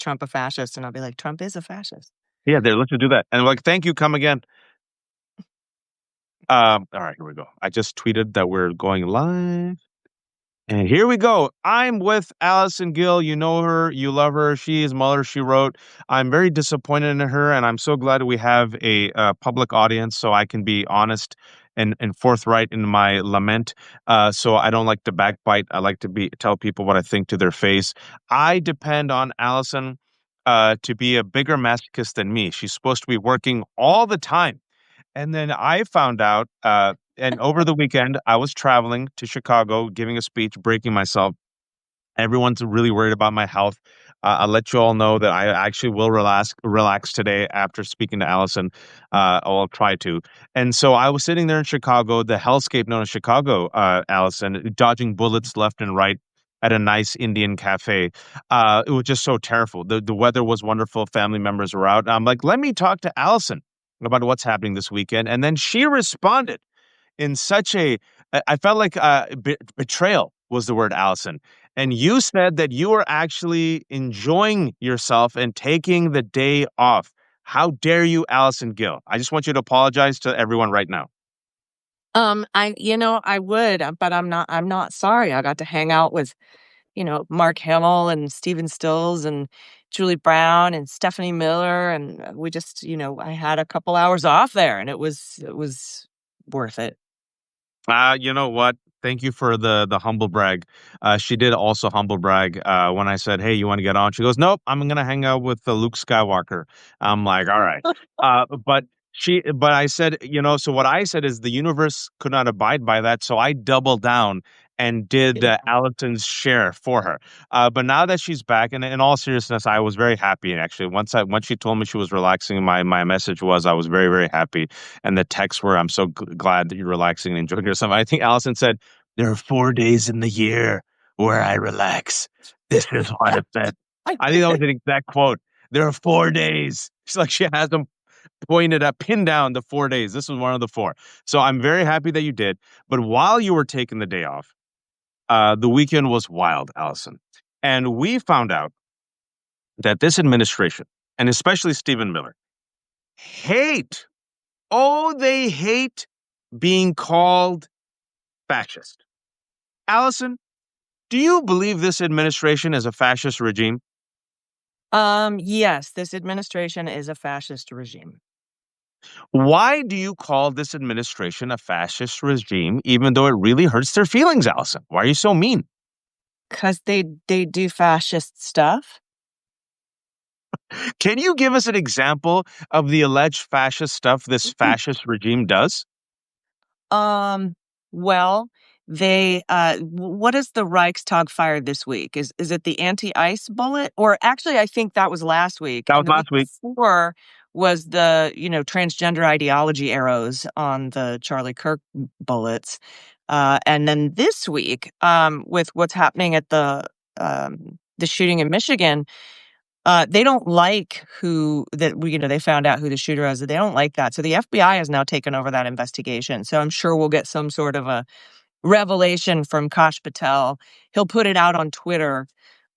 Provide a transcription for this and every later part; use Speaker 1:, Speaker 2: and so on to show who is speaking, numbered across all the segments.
Speaker 1: Trump a fascist, and I'll be like, Trump is a fascist.
Speaker 2: Yeah, let's do that. And like, thank you, come again. All right, here we go. I just tweeted that we're going live. And here we go. I'm with Allison Gill. You know her, you love her. She is Mother, she wrote. I'm very disappointed in her, and I'm so glad we have a public audience so I can be honest and forthright in my lament. So I don't like to backbite. I like to tell people what I think to their face. I depend on Allison to be a bigger masochist than me. She's supposed to be working all the time. And then I found out, and over the weekend, I was traveling to Chicago, giving a speech, breaking myself. Everyone's really worried about my health. I'll let you all know that I actually will relax today after speaking to Allison. I'll try to. And so I was sitting there in Chicago, the hellscape known as Chicago, Allison, dodging bullets left and right at a nice Indian cafe. It was just so terrible. The weather was wonderful. Family members were out. I'm like, let me talk to Allison about what's happening this weekend. And then she responded in such I felt like betrayal was the word, Allison. And you said that you were actually enjoying yourself and taking the day off. How dare you, Allison Gill? I just want you to apologize to everyone right now.
Speaker 1: I would, but I'm not sorry. I got to hang out with, Mark Hamill and Stephen Stills and Julie Brown and Stephanie Miller. And we just, I had a couple hours off there, and it was worth it.
Speaker 2: You know what? Thank you for the humble brag. She did also humble brag when I said, "Hey, you want to get on?" She goes, "Nope, I'm gonna hang out with Luke Skywalker." I'm like, "All right," but I said, so what I said is the universe could not abide by that, so I doubled down and did
Speaker 1: Yeah.
Speaker 2: Allison's share for her. But now that she's back, and in all seriousness, I was very happy. Actually, once she told me she was relaxing, my message was I was very very happy. And the texts were, I'm so glad that you're relaxing and enjoying yourself. I think Allison said, there are 4 days in the year where I relax. This is what I said.
Speaker 1: I
Speaker 2: I think that was
Speaker 1: did.
Speaker 2: an exact quote. There are 4 days. It's like she has them pinned down the 4 days. This was one of the four. So I'm very happy that you did. But while you were taking the day off, the weekend was wild, Allison. And we found out that this administration, and especially Stephen Miller, hate, they hate being called fascist. Allison, do you believe this administration is a fascist regime?
Speaker 1: Yes, this administration is a fascist regime.
Speaker 2: Why do you call this administration a fascist regime, even though it really hurts their feelings, Allison? Why are you so mean?
Speaker 1: Because they do fascist stuff.
Speaker 2: Can you give us an example of the alleged fascist stuff this fascist regime does?
Speaker 1: Um, well, what is the Reichstag fire this week? Is it the anti-ice bullet? Or actually, I think that was last week.
Speaker 2: That was
Speaker 1: And the week
Speaker 2: last week.
Speaker 1: before was the, transgender ideology arrows on the Charlie Kirk bullets. And then this week, with what's happening at the shooting in Michigan, they don't like they found out who the shooter is. They don't like that. So the FBI has now taken over that investigation. So I'm sure we'll get some sort of a revelation from Kash Patel. He'll put it out on Twitter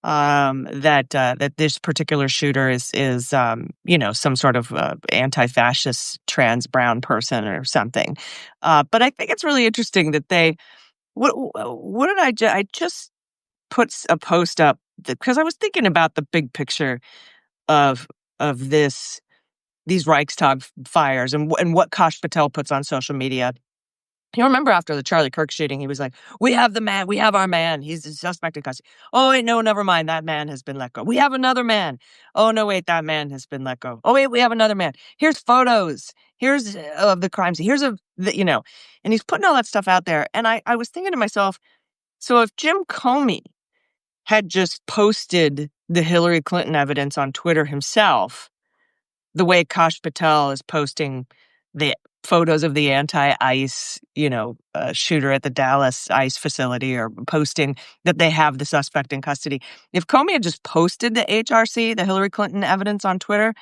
Speaker 1: that this particular shooter is some sort of anti-fascist trans brown person or something. But I think it's really interesting that what did I just put a post up because I was thinking about the big picture of these Reichstag fires and what Kash Patel puts on social media. You remember after the Charlie Kirk shooting, he was like, "We have the man. We have our man. He's a suspect in custody. Oh wait, no, never mind. That man has been let go. We have another man. Oh no, wait, that man has been let go. Oh wait, we have another man. Here's photos. Here's of the crime scene. Here's and he's putting all that stuff out there. And I was thinking to myself, so if Jim Comey had just posted the Hillary Clinton evidence on Twitter himself, the way Kash Patel is posting the photos of the anti-ICE, shooter at the Dallas ICE facility, or posting that they have the suspect in custody. If Comey had just posted the HRC, the Hillary Clinton evidence on Twitter,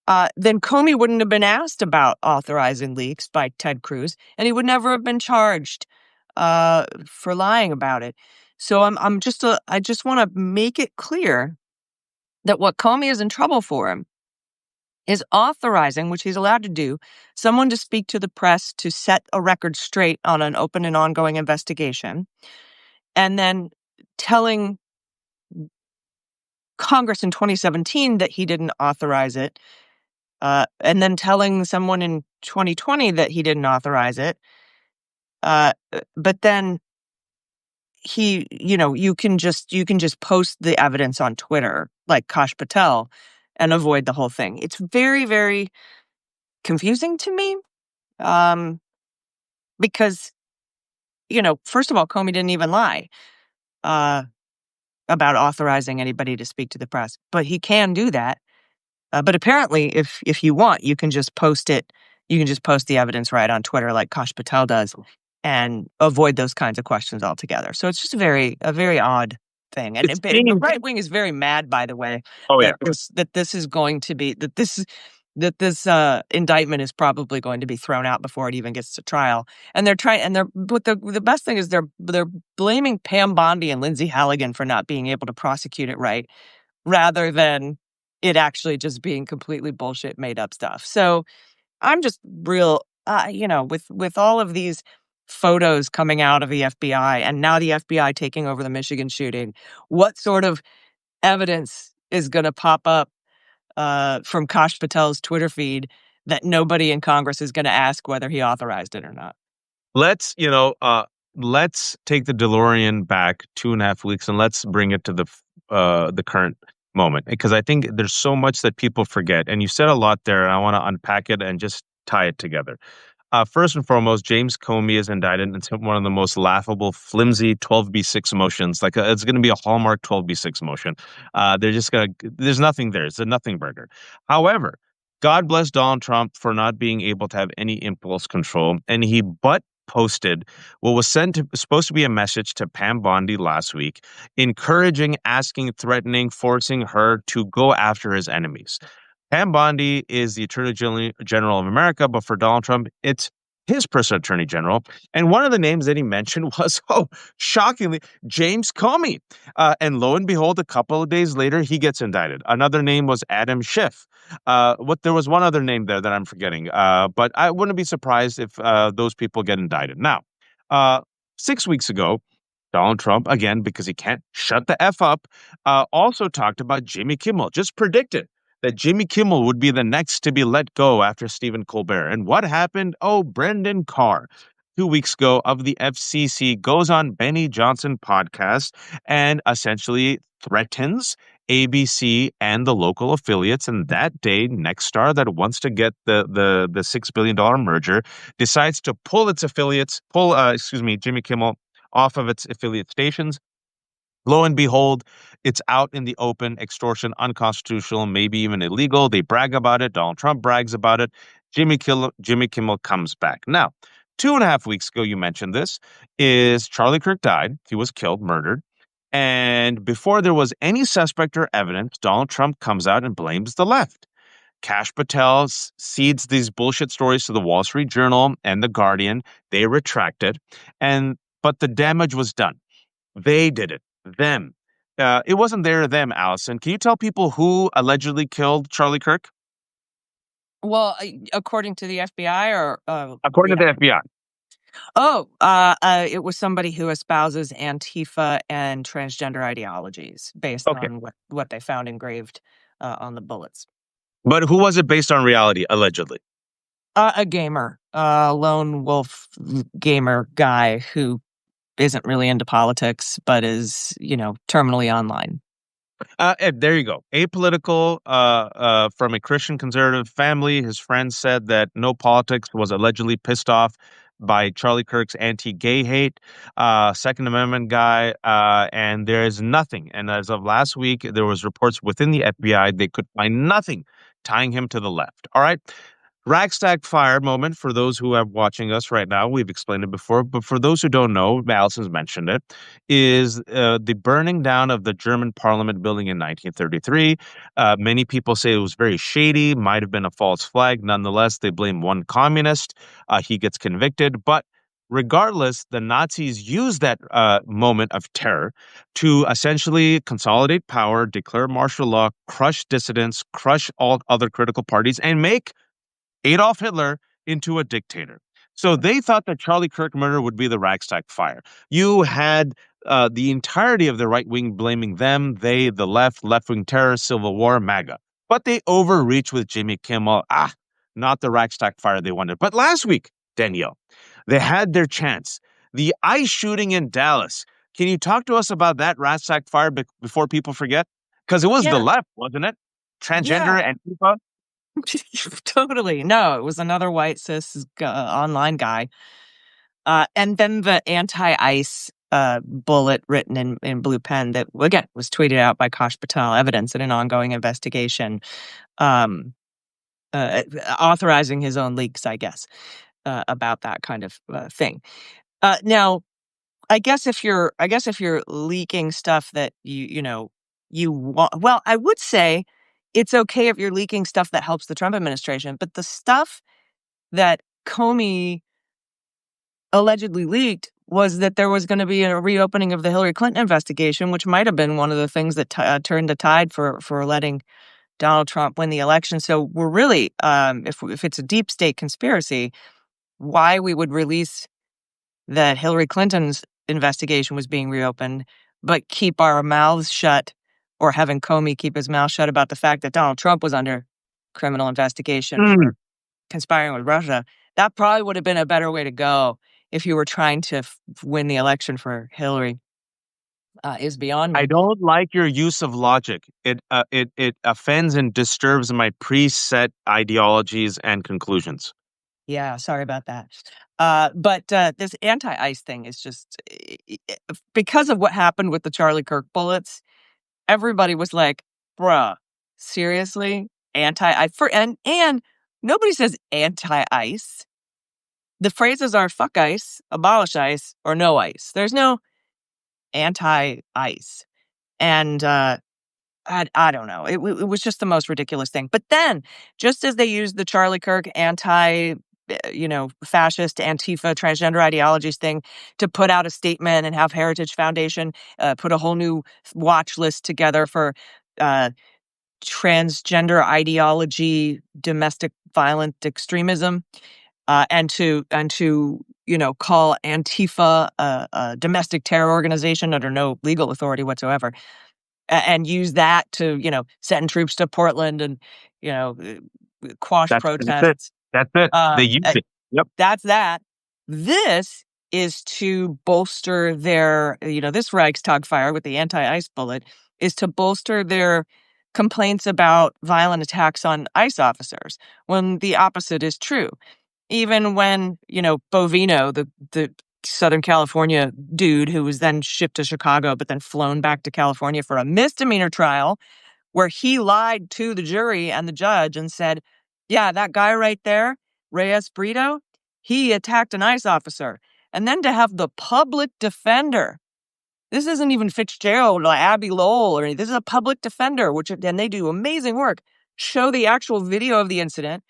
Speaker 1: then Comey wouldn't have been asked about authorizing leaks by Ted Cruz, and he would never have been charged for lying about it. So I just want to make it clear that what Comey is in trouble for him is authorizing, which he's allowed to do, someone to speak to the press to set a record straight on an open and ongoing investigation, and then telling Congress in 2017 that he didn't authorize it, and then telling someone in 2020 that he didn't authorize it. But then you can just post the evidence on Twitter like Kash Patel and avoid the whole thing. It's very, very confusing to me, because, first of all, Comey didn't even lie uh, about authorizing anybody to speak to the press, but he can do that. But apparently, if you want, you can just post it. You can just post the evidence right on Twitter, like Kash Patel does, and avoid those kinds of questions altogether. So it's just a very odd thing. And
Speaker 2: It's
Speaker 1: the
Speaker 2: being.
Speaker 1: right wing is very mad, by the way,
Speaker 2: Oh yeah.
Speaker 1: that this is going to be that this indictment is probably going to be thrown out before it even gets to trial. And but the best thing is they're blaming Pam Bondi and Lindsay Halligan for not being able to prosecute it right, rather than it actually just being completely bullshit, made up stuff. So I'm just real, with all of these photos coming out of the FBI and now the FBI taking over the Michigan shooting, what sort of evidence is going to pop up from Kash Patel's Twitter feed that nobody in Congress is going to ask whether he authorized it or not?
Speaker 2: Let's, let's take the DeLorean back 2.5 weeks and let's bring it to the current moment, because I think there's so much that people forget. And you said a lot there, and I want to unpack it and just tie it together. First and foremost, James Comey is indicted into one of the most laughable, flimsy 12b6 motions. Like it's going to be a Hallmark 12b6 motion. There's nothing there. It's a nothing burger. However, God bless Donald Trump for not being able to have any impulse control, and he but posted what was supposed to be a message to Pam Bondi last week, encouraging, asking, threatening, forcing her to go after his enemies. Pam Bondi is the Attorney General of America, but for Donald Trump, it's his personal Attorney General. And one of the names that he mentioned was, shockingly, James Comey. And lo and behold, a couple of days later, he gets indicted. Another name was Adam Schiff. There was one other name there that I'm forgetting, but I wouldn't be surprised if those people get indicted. Now, 6 weeks ago, Donald Trump, again, because he can't shut the F up, also talked about Jimmy Kimmel, just predicted that Jimmy Kimmel would be the next to be let go after Stephen Colbert. And what happened? Oh, Brendan Carr, 2 weeks ago of the FCC, goes on Benny Johnson podcast and essentially threatens ABC and the local affiliates. And that day, Nexstar, that wants to get the $6 billion merger, decides to pull Jimmy Kimmel off of its affiliate stations. Lo and behold, it's out in the open, extortion, unconstitutional, maybe even illegal. They brag about it. Donald Trump brags about it. Jimmy Kimmel comes back. Now, 2.5 weeks ago, you mentioned this, is Charlie Kirk died. He was killed, murdered. And before there was any suspect or evidence, Donald Trump comes out and blames the left. Kash Patel seeds these bullshit stories to the Wall Street Journal and the Guardian. They retract it. But the damage was done. They did it. Them. It wasn't them, Allison. Can you tell people who allegedly killed Charlie Kirk?
Speaker 1: Well, according to the FBI, or
Speaker 2: According to the FBI.
Speaker 1: Oh, it was somebody who espouses Antifa and transgender ideologies based
Speaker 2: Okay.
Speaker 1: on what they found engraved on the bullets.
Speaker 2: But who was it based on reality, allegedly?
Speaker 1: A gamer, a lone wolf gamer guy who isn't really into politics, but is, terminally online.
Speaker 2: There you go. Apolitical, from a Christian conservative family. His friends said that no politics, was allegedly pissed off by Charlie Kirk's anti-gay hate, Second Amendment guy, and there is nothing. And as of last week, there was reports within the FBI they could find nothing tying him to the left. All right. Reichstag fire moment for those who are watching us right now. We've explained it before, but for those who don't know, Allison's mentioned it, is the burning down of the German parliament building in 1933. Many people say it was very shady, might have been a false flag. Nonetheless, they blame one communist. He gets convicted, but Regardless, the Nazis used that moment of terror to essentially consolidate power, declare martial law, crush dissidents, crush all other critical parties, and make Adolf Hitler into a dictator. So they thought that Charlie Kirk murder would be the Reichstag fire. You had the entirety of the right wing blaming them, they, the left wing terrorists, civil war, MAGA. But they overreached with Jimmy Kimmel. Not the Reichstag fire they wanted. But last week, Danielle, they had their chance. The ICE shooting in Dallas. Can you talk to us about that Reichstag fire before people forget? Because it was the
Speaker 1: Yeah.
Speaker 2: left, wasn't it? Transgender
Speaker 1: Yeah.
Speaker 2: and Antifa.
Speaker 1: Totally. No, it was another white cis online guy. And then the anti-ICE bullet written in blue pen that, again, was tweeted out by Kash Patel, evidence in an ongoing investigation, um, authorizing his own leaks, I guess, about that kind of thing. Now, I guess if you're leaking stuff that you want, well, I would say it's okay if you're leaking stuff that helps the Trump administration, but the stuff that Comey allegedly leaked was that there was going to be a reopening of the Hillary Clinton investigation, which might have been one of the things that turned the tide for letting Donald Trump win the election. So we're really, if it's a deep state conspiracy, why we would release that Hillary Clinton's investigation was being reopened, but keep our mouths shut, or having Comey keep his mouth shut about the fact that Donald Trump was under criminal investigation for conspiring with Russia. That probably would have been a better way to go if you were trying to win the election for Hillary. Is beyond
Speaker 2: I
Speaker 1: me.
Speaker 2: don't like your use of logic. It offends and disturbs my preset ideologies and conclusions.
Speaker 1: Yeah, sorry about that. But this anti-ICE thing is just because of what happened with the Charlie Kirk bullets. Everybody was like, "Bruh, seriously, anti-ICE?" And nobody says anti-ICE. The phrases are "fuck ICE," "abolish ICE," or "no ICE." There's no anti-ICE, and I don't know. It was just the most ridiculous thing. But then, just as they used the Charlie Kirk fascist Antifa transgender ideologies thing to put out a statement and have Heritage Foundation put a whole new watch list together for uh, transgender ideology, domestic violent extremism, and to call Antifa a domestic terror organization under no legal authority whatsoever, and use that to send troops to Portland and you know quash
Speaker 2: That's it.
Speaker 1: protests.
Speaker 2: That's it. They
Speaker 1: Um,
Speaker 2: use
Speaker 1: uh,
Speaker 2: it. Yep.
Speaker 1: that's that. This is to bolster their, this Reichstag fire with the anti-ICE bullet is to bolster their complaints about violent attacks on ICE officers, when the opposite is true. Even when, Bovino, the Southern California dude who was then shipped to Chicago, but then flown back to California for a misdemeanor trial, where he lied to the jury and the judge and said, yeah, that guy right there, Reyes Brito, he attacked an ICE officer. And then to have the public defender, this isn't even Fitzgerald or Abby Lowell or anything, this is a public defender, and they do amazing work, show the actual video of the incident.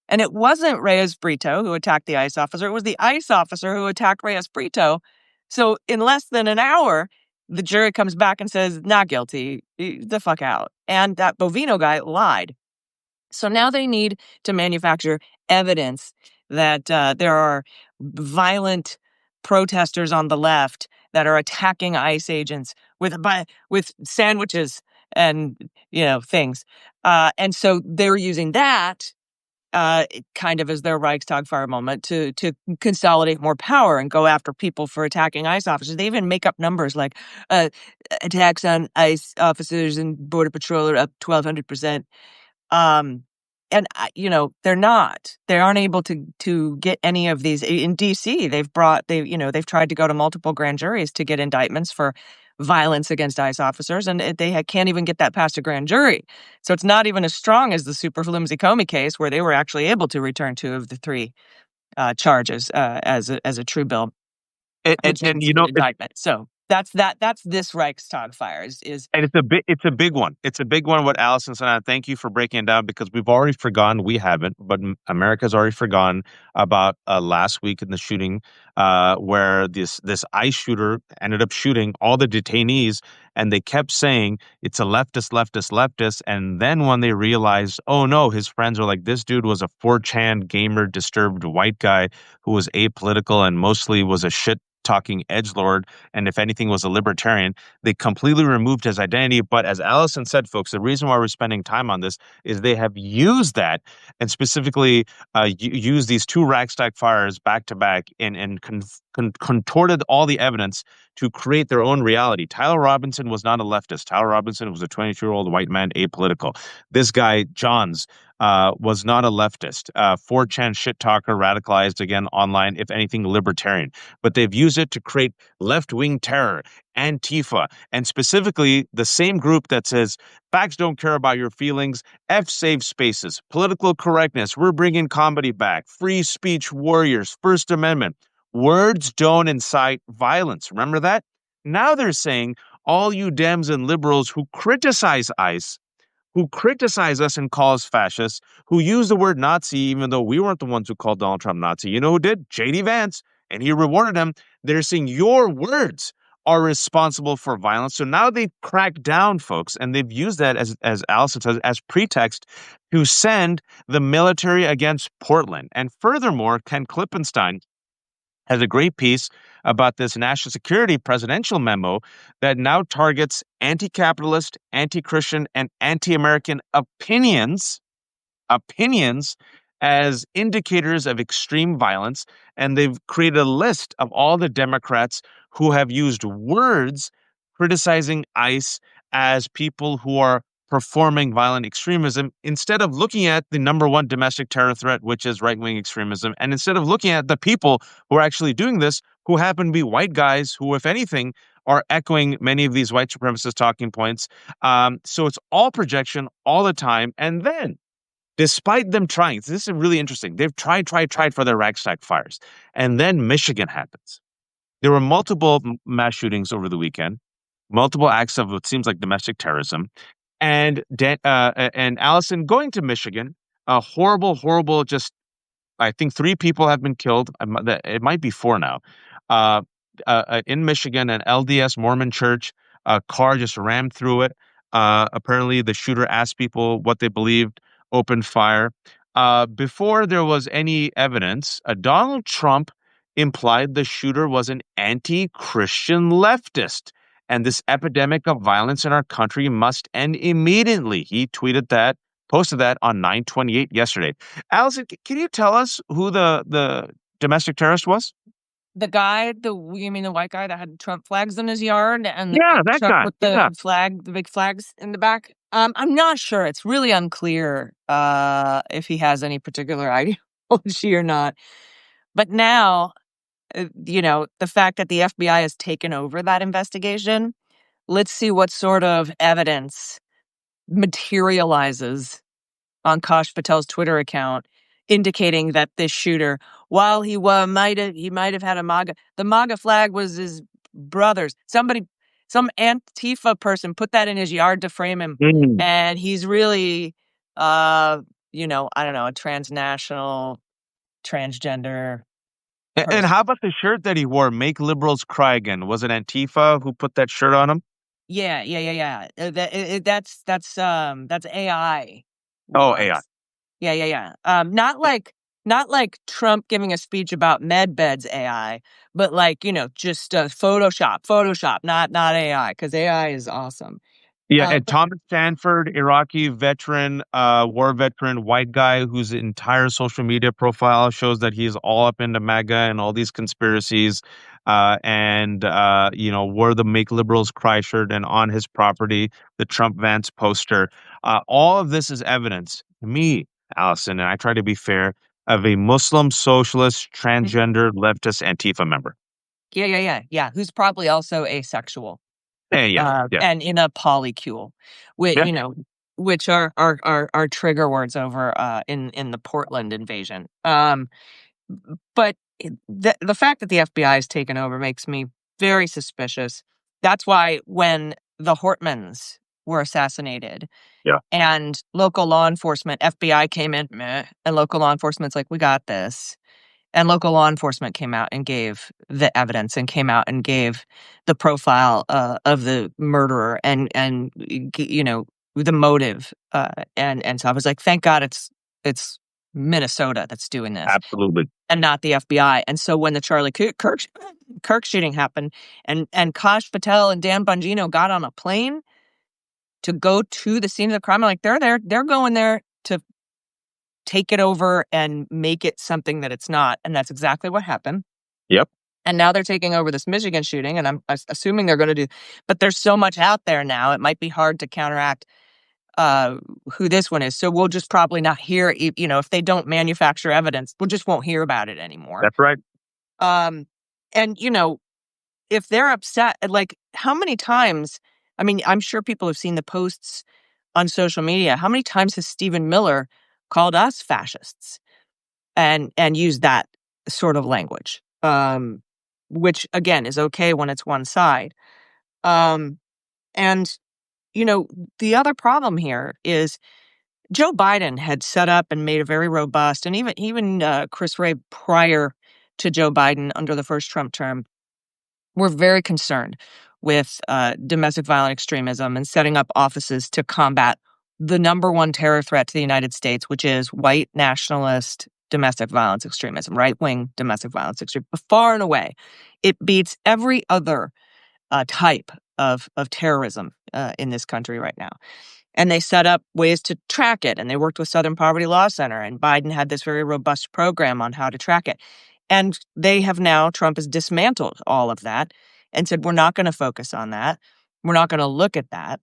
Speaker 1: And it wasn't Reyes Brito who attacked the ICE officer. It was the ICE officer who attacked Reyes Brito. So in less than an hour, the jury comes back and says, not guilty, the fuck out. And that Bovino guy lied. So now they need to manufacture evidence that there are violent protesters on the left that are attacking ICE agents with sandwiches and things. And so they're using that kind of as their Reichstag fire moment to consolidate more power and go after people for attacking ICE officers. They even make up numbers like attacks on ICE officers and Border Patrol are up 1,200%. Um, and they're not. They aren't able to get any of these in DC. They've tried to go to multiple grand juries to get indictments for violence against ICE officers, and they can't even get that past a grand jury. So it's not even as strong as the super flimsy Comey case, where they were actually able to return 2 of the 3 charges as a true bill,
Speaker 2: And, and,
Speaker 1: which
Speaker 2: and
Speaker 1: means
Speaker 2: you
Speaker 1: an
Speaker 2: know,
Speaker 1: indictment. So That's this Reichstag fire is
Speaker 2: And it's a big one. It's a big one. What Allison said. And thank you for breaking it down because we've already forgotten. We haven't, but America's already forgotten about last week in the shooting, where this ICE shooter ended up shooting all the detainees, and they kept saying it's a leftist, leftist, leftist. And then when they realized, oh no, his friends were like, this dude was a 4chan gamer, disturbed white guy who was apolitical and mostly was a shit talking edgelord, and if anything was a libertarian. They completely removed his identity. But as Allison said, folks, the reason why we're spending time on this is they have used that, and specifically used these two Reichstag fires back to back, and contorted all the evidence to create their own reality. Tyler Robinson was not a leftist. Tyler Robinson was a 22-year-old white man, apolitical. This guy, Johns, was not a leftist. 4chan shit talker, radicalized again online, if anything, libertarian. But they've used it to create left wing terror, Antifa, and specifically the same group that says facts don't care about your feelings, F safe spaces, political correctness, we're bringing comedy back, free speech warriors, First Amendment. Words don't incite violence. Remember that? Now they're saying all you Dems and liberals who criticize ICE, who criticize us and call us fascists, who use the word Nazi, even though we weren't the ones who called Donald Trump Nazi. You know who did? J.D. Vance, and he rewarded him. They're saying your words are responsible for violence. So now they've cracked down, folks, and they've used that as Allison says, as pretext to send the military against Portland. And furthermore, Ken Klippenstein has a great piece about this national security presidential memo that now targets anti-capitalist, anti-Christian, and anti-American opinions as indicators of extreme violence. And they've created a list of all the Democrats who have used words criticizing ICE as people who are performing violent extremism instead of looking at the number one domestic terror threat, which is right wing extremism. And instead of looking at the people who are actually doing this, who happen to be white guys who, if anything, are echoing many of these white supremacist talking points. So it's all projection all the time. And then despite them trying, this is really interesting. They've tried for their Reichstag fires. And then Michigan happens. There were multiple mass shootings over the weekend, multiple acts of what seems like domestic terrorism. And Allison going to Michigan, a horrible, just I think three people have been killed. It might be four now. Uh, in Michigan, an LDS Mormon church, a car just rammed through it. Apparently, the shooter asked people what they believed, opened fire. Before there was any evidence, Donald Trump implied the shooter was an anti-Christian leftist. And this epidemic of violence in our country must end immediately. He tweeted that, posted that on 9/28 yesterday. Allison, can you tell us who the domestic terrorist was?
Speaker 1: You mean the white guy that had Trump flags in his yard and the
Speaker 2: Yeah,
Speaker 1: big
Speaker 2: that
Speaker 1: truck
Speaker 2: guy.
Speaker 1: with
Speaker 2: Yeah.
Speaker 1: the big flags in the back? I'm not sure. It's really unclear if he has any particular ideology or not. But now, the fact that the FBI has taken over that investigation, let's see what sort of evidence materializes on Kash Patel's Twitter account, indicating that this shooter, while he might have had the MAGA flag was his brother's. Some Antifa person put that in his yard to frame him,
Speaker 2: Mm.
Speaker 1: and he's really, I don't know, a transnational transgender
Speaker 2: And
Speaker 1: person.
Speaker 2: how about the shirt that he wore? Make liberals cry again. Was it Antifa who put that shirt on him?
Speaker 1: Yeah, yeah, yeah, yeah. That's AI
Speaker 2: Oh, AI.
Speaker 1: words. Yeah, yeah, yeah. Not like Trump giving a speech about med beds AI, but like, just Photoshop, not AI, because AI is awesome.
Speaker 2: Yeah, and
Speaker 1: But
Speaker 2: Thomas Stanford, Iraqi veteran, war veteran, white guy whose entire social media profile shows that he's all up into MAGA and all these conspiracies, and wore the "Make Liberals Cry" shirt, and on his property, the Trump Vance poster. All of this is evidence to me, Allison, and I try to be fair, of a Muslim socialist,
Speaker 1: Mhm.
Speaker 2: transgender, leftist Antifa member.
Speaker 1: Yeah, yeah, yeah, yeah. Who's probably also asexual,
Speaker 2: Yeah, yeah,
Speaker 1: and in a polycule, which
Speaker 2: yeah.
Speaker 1: which are trigger words over in the Portland invasion. But the fact that the FBI has taken over makes me very suspicious. That's why when the Hortmans were assassinated
Speaker 2: Yeah.
Speaker 1: and local law enforcement, FBI came in, meh, and local law enforcement's like, we got this. And local law enforcement came out and gave the evidence and came out and gave the profile of the murderer and the motive. And so I was like, thank God it's Minnesota that's doing this
Speaker 2: Absolutely.
Speaker 1: and not the FBI. And so when the Charlie Kirk shooting happened and Kash Patel and Dan Bongino got on a plane to go to the scene of the crime, I'm like, they're there. They're going there to take it over and make it something that it's not. And that's exactly what happened.
Speaker 2: Yep.
Speaker 1: And now they're taking over this Michigan shooting, and I'm assuming they're going to do. But there's so much out there now; it might be hard to counteract who this one is. So we'll just probably not hear. If they don't manufacture evidence, we just won't hear about it anymore.
Speaker 2: That's right.
Speaker 1: Um, and if they're upset, like how many times? I mean, I'm sure people have seen the posts on social media. How many times has Stephen Miller called us fascists and used that sort of language? Which again is okay when it's one side. Um, and the other problem here is Joe Biden had set up and made a very robust, and even Chris Wray prior to Joe Biden under the first Trump term were very concerned with domestic violent extremism and setting up offices to combat the number one terror threat to the United States, which is white nationalist domestic violence extremism, right-wing domestic violence extremism. Far and away, it beats every other type of terrorism in this country right now. And they set up ways to track it, and they worked with Southern Poverty Law Center, and Biden had this very robust program on how to track it. And Trump has dismantled all of that and said, we're not going to focus on that. We're not going to look at that.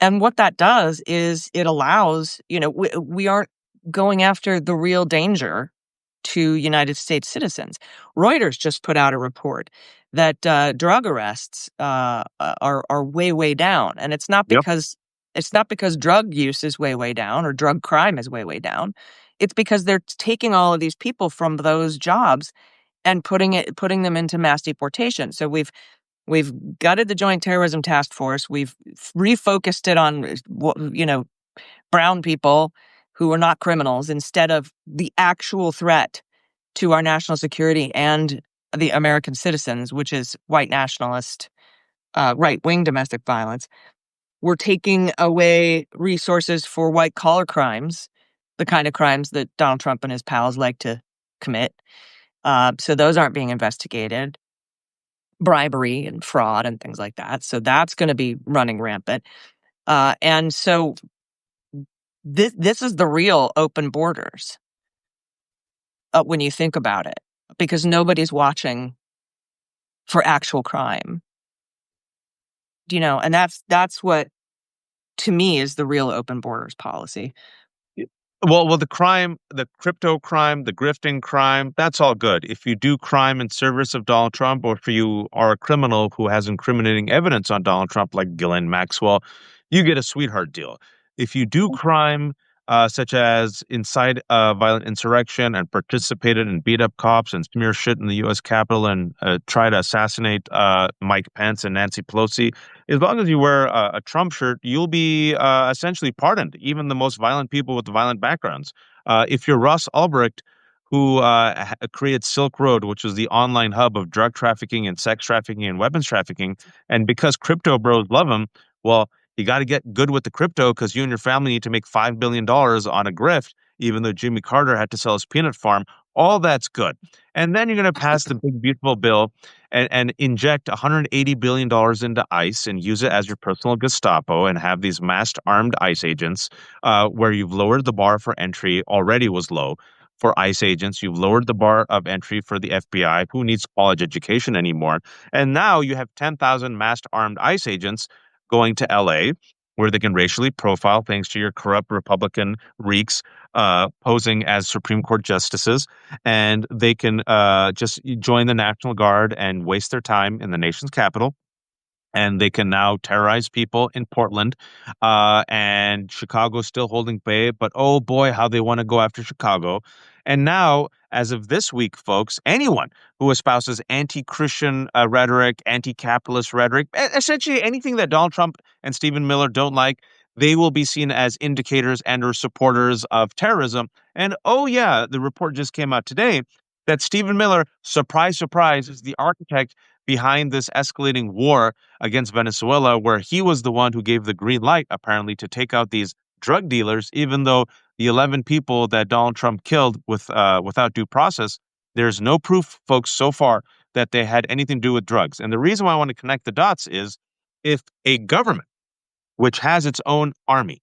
Speaker 1: And what that does is it allows, we aren't going after the real danger to United States citizens. Reuters just put out a report that drug arrests are way, way down. And
Speaker 2: Yep.
Speaker 1: it's not because drug use is way, way down or drug crime is way, way down. It's because they're taking all of these people from those jobs and putting them into mass deportation. So we've gutted the Joint Terrorism Task Force. We've refocused it on brown people who are not criminals instead of the actual threat to our national security and the American citizens, which is white nationalist, right-wing domestic violence. We're taking away resources for white-collar crimes, the kind of crimes that Donald Trump and his pals like to commit. So those aren't being investigated. Bribery and fraud and things like that. So that's going to be running rampant. And so this is the real open borders when you think about it, because nobody's watching for actual crime. And that's what to me is the real open borders policy.
Speaker 2: Well, the crime, the crypto crime, the grifting crime, that's all good. If you do crime in service of Donald Trump, or if you are a criminal who has incriminating evidence on Donald Trump, like Ghislaine Maxwell, you get a sweetheart deal. If you do crime such as incite violent insurrection and participated in beat up cops and smear shit in the U.S. Capitol and try to assassinate Mike Pence and Nancy Pelosi, as long as you wear a Trump shirt, you'll be essentially pardoned, even the most violent people with violent backgrounds. If you're Ross Ulbricht, who created Silk Road, which was the online hub of drug trafficking and sex trafficking and weapons trafficking, and because crypto bros love him, well, you got to get good with the crypto because you and your family need to make $5 billion on a grift, even though Jimmy Carter had to sell his peanut farm. All that's good. And then you're going to pass the big, beautiful bill and inject $180 billion into ICE and use it as your personal Gestapo and have these masked armed ICE agents where you've lowered the bar for entry already was low for ICE agents. You've lowered the bar of entry for the FBI. Who needs college education anymore? And now you have 10,000 masked armed ICE agents going to LA where they can racially profile thanks to your corrupt Republican reeks posing as Supreme Court justices, and they can just join the National Guard and waste their time in the nation's capital. and they can now terrorize people in Portland. And Chicago's still holding bay, but oh boy, how they want to go after Chicago. And now, as of this week, folks, anyone who espouses anti-Christian rhetoric, anti-capitalist rhetoric, essentially anything that Donald Trump and Stephen Miller don't like, they will be seen as indicators and or supporters of terrorism. And oh yeah, the report just came out today that Stephen Miller, surprise, surprise, is the architect behind this escalating war against Venezuela, where he was the one who gave the green light, apparently, to take out these drug dealers, even though the 11 people that Donald Trump killed without due process, there's no proof, folks, so far that they had anything to do with drugs. And the reason why I want to connect the dots is if a government, which has its own army,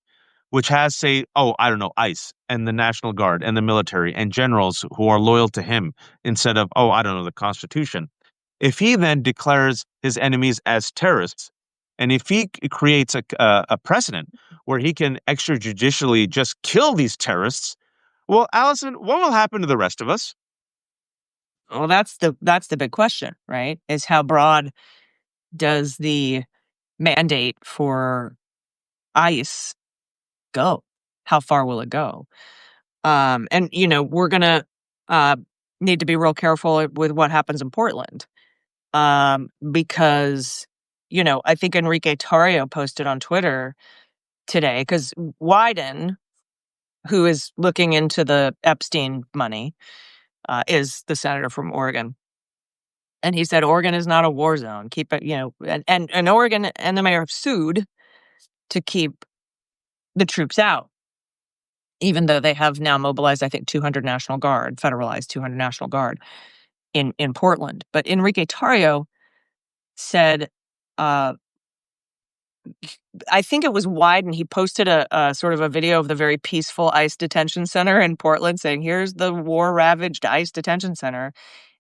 Speaker 2: which has, say, oh, I don't know, ICE and the National Guard and the military and generals who are loyal to him instead of, oh, I don't know, the Constitution. If he then declares his enemies as terrorists, and if he creates a precedent where he can extrajudicially just kill these terrorists, well, Allison, what will happen to the rest of us?
Speaker 1: Well, that's the big question, right? Is how broad does the mandate for ICE go? How far will it go? And we're gonna uh, need to be real careful with what happens in Portland, because I think Enrique Tarrio posted on Twitter today because Wyden, who is looking into the Epstein money, is the senator from Oregon. And he said Oregon is not a war zone. Keep it, and Oregon and the mayor have sued to keep the troops out, even though they have now mobilized, I think, 200 National Guard, federalized 200 National Guard in Portland. But Enrique Tarrio said, uh, I think it was Wyden. He posted a sort of a video of the very peaceful ICE detention center in Portland, saying, "Here's the war-ravaged ICE detention center."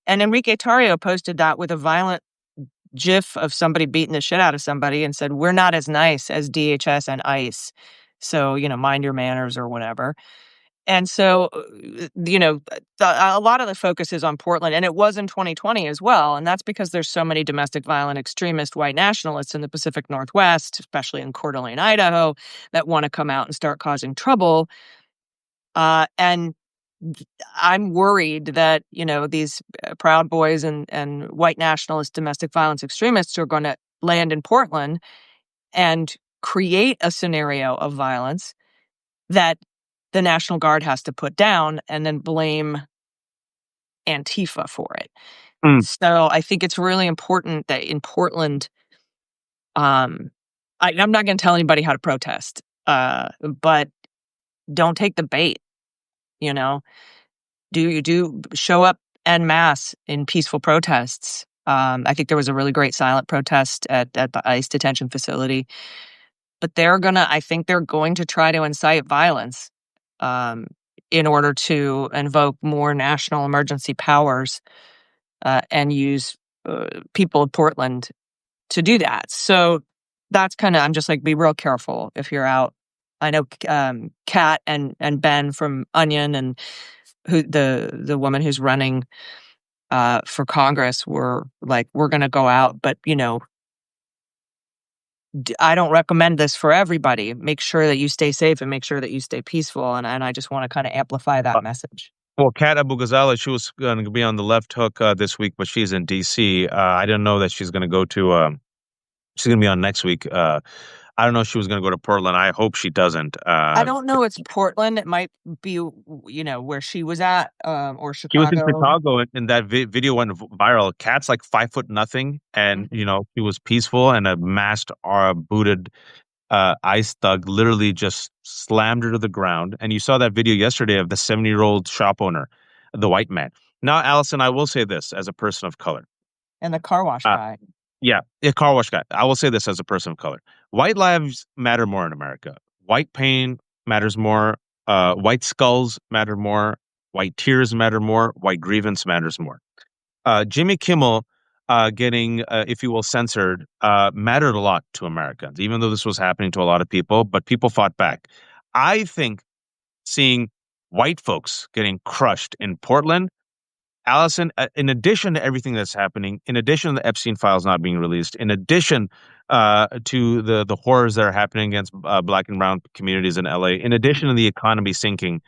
Speaker 1: And Enrique Tarrio posted that with a violent GIF of somebody beating the shit out of somebody and said, "We're not as nice as DHS and ICE. So, mind your manners," or whatever. And so, a lot of the focus is on Portland, and it was in 2020 as well. And that's because there's so many domestic violent extremist white nationalists in the Pacific Northwest, especially in Coeur d'Alene, Idaho, that want to come out and start causing trouble. And I'm worried that, these Proud Boys and white nationalist domestic violence extremists are going to land in Portland and create a scenario of violence that the National Guard has to put down and then blame Antifa for it.
Speaker 2: Mm.
Speaker 1: So I think it's really important that in Portland, I'm not going to tell anybody how to protest, but don't take the bait. You know, do show up en masse in peaceful protests. I think there was a really great silent protest at the ICE detention facility, but I think they're going to try to incite violence, in order to invoke more national emergency powers, and use people of Portland to do that. So that's I'm just like, be real careful if you're out. I know Kat and Ben from Onion and who the woman who's running for Congress were like, we're going to go out, but I don't recommend this for everybody. Make sure that you stay safe and make sure that you stay peaceful. And I just want to kind of amplify that message.
Speaker 2: Well, Kat Abu Ghazala, she was going to be on the left hook this week, but she's in D.C. I didn't know that she's going to go to. She's going to be on next week. I don't know if she was going to go to Portland. I hope she doesn't.
Speaker 1: I don't know. It's Portland. It might be, where she was at, or
Speaker 2: She was in
Speaker 1: Chicago.
Speaker 2: Chicago, and that video went viral. Kat's like 5 foot nothing, and she was peaceful, and a masked, booted ICE thug literally just slammed her to the ground. And you saw that video yesterday of the 70-year-old shop owner, the white man. Now, Allison, I will say this as a person of color.
Speaker 1: And the car wash
Speaker 2: Uh,
Speaker 1: guy.
Speaker 2: yeah, a car wash guy. I will say this as a person of color. White lives matter more in America. White pain matters more. White skulls matter more. White tears matter more. White grievance matters more. Jimmy Kimmel getting, if you will, censored mattered a lot to Americans, even though this was happening to a lot of people, but people fought back. I think seeing white folks getting crushed in Portland, Allison, in addition to everything that's happening, in addition to the Epstein files not being released, in addition to the horrors that are happening against black and brown communities in LA, in addition to the economy sinking,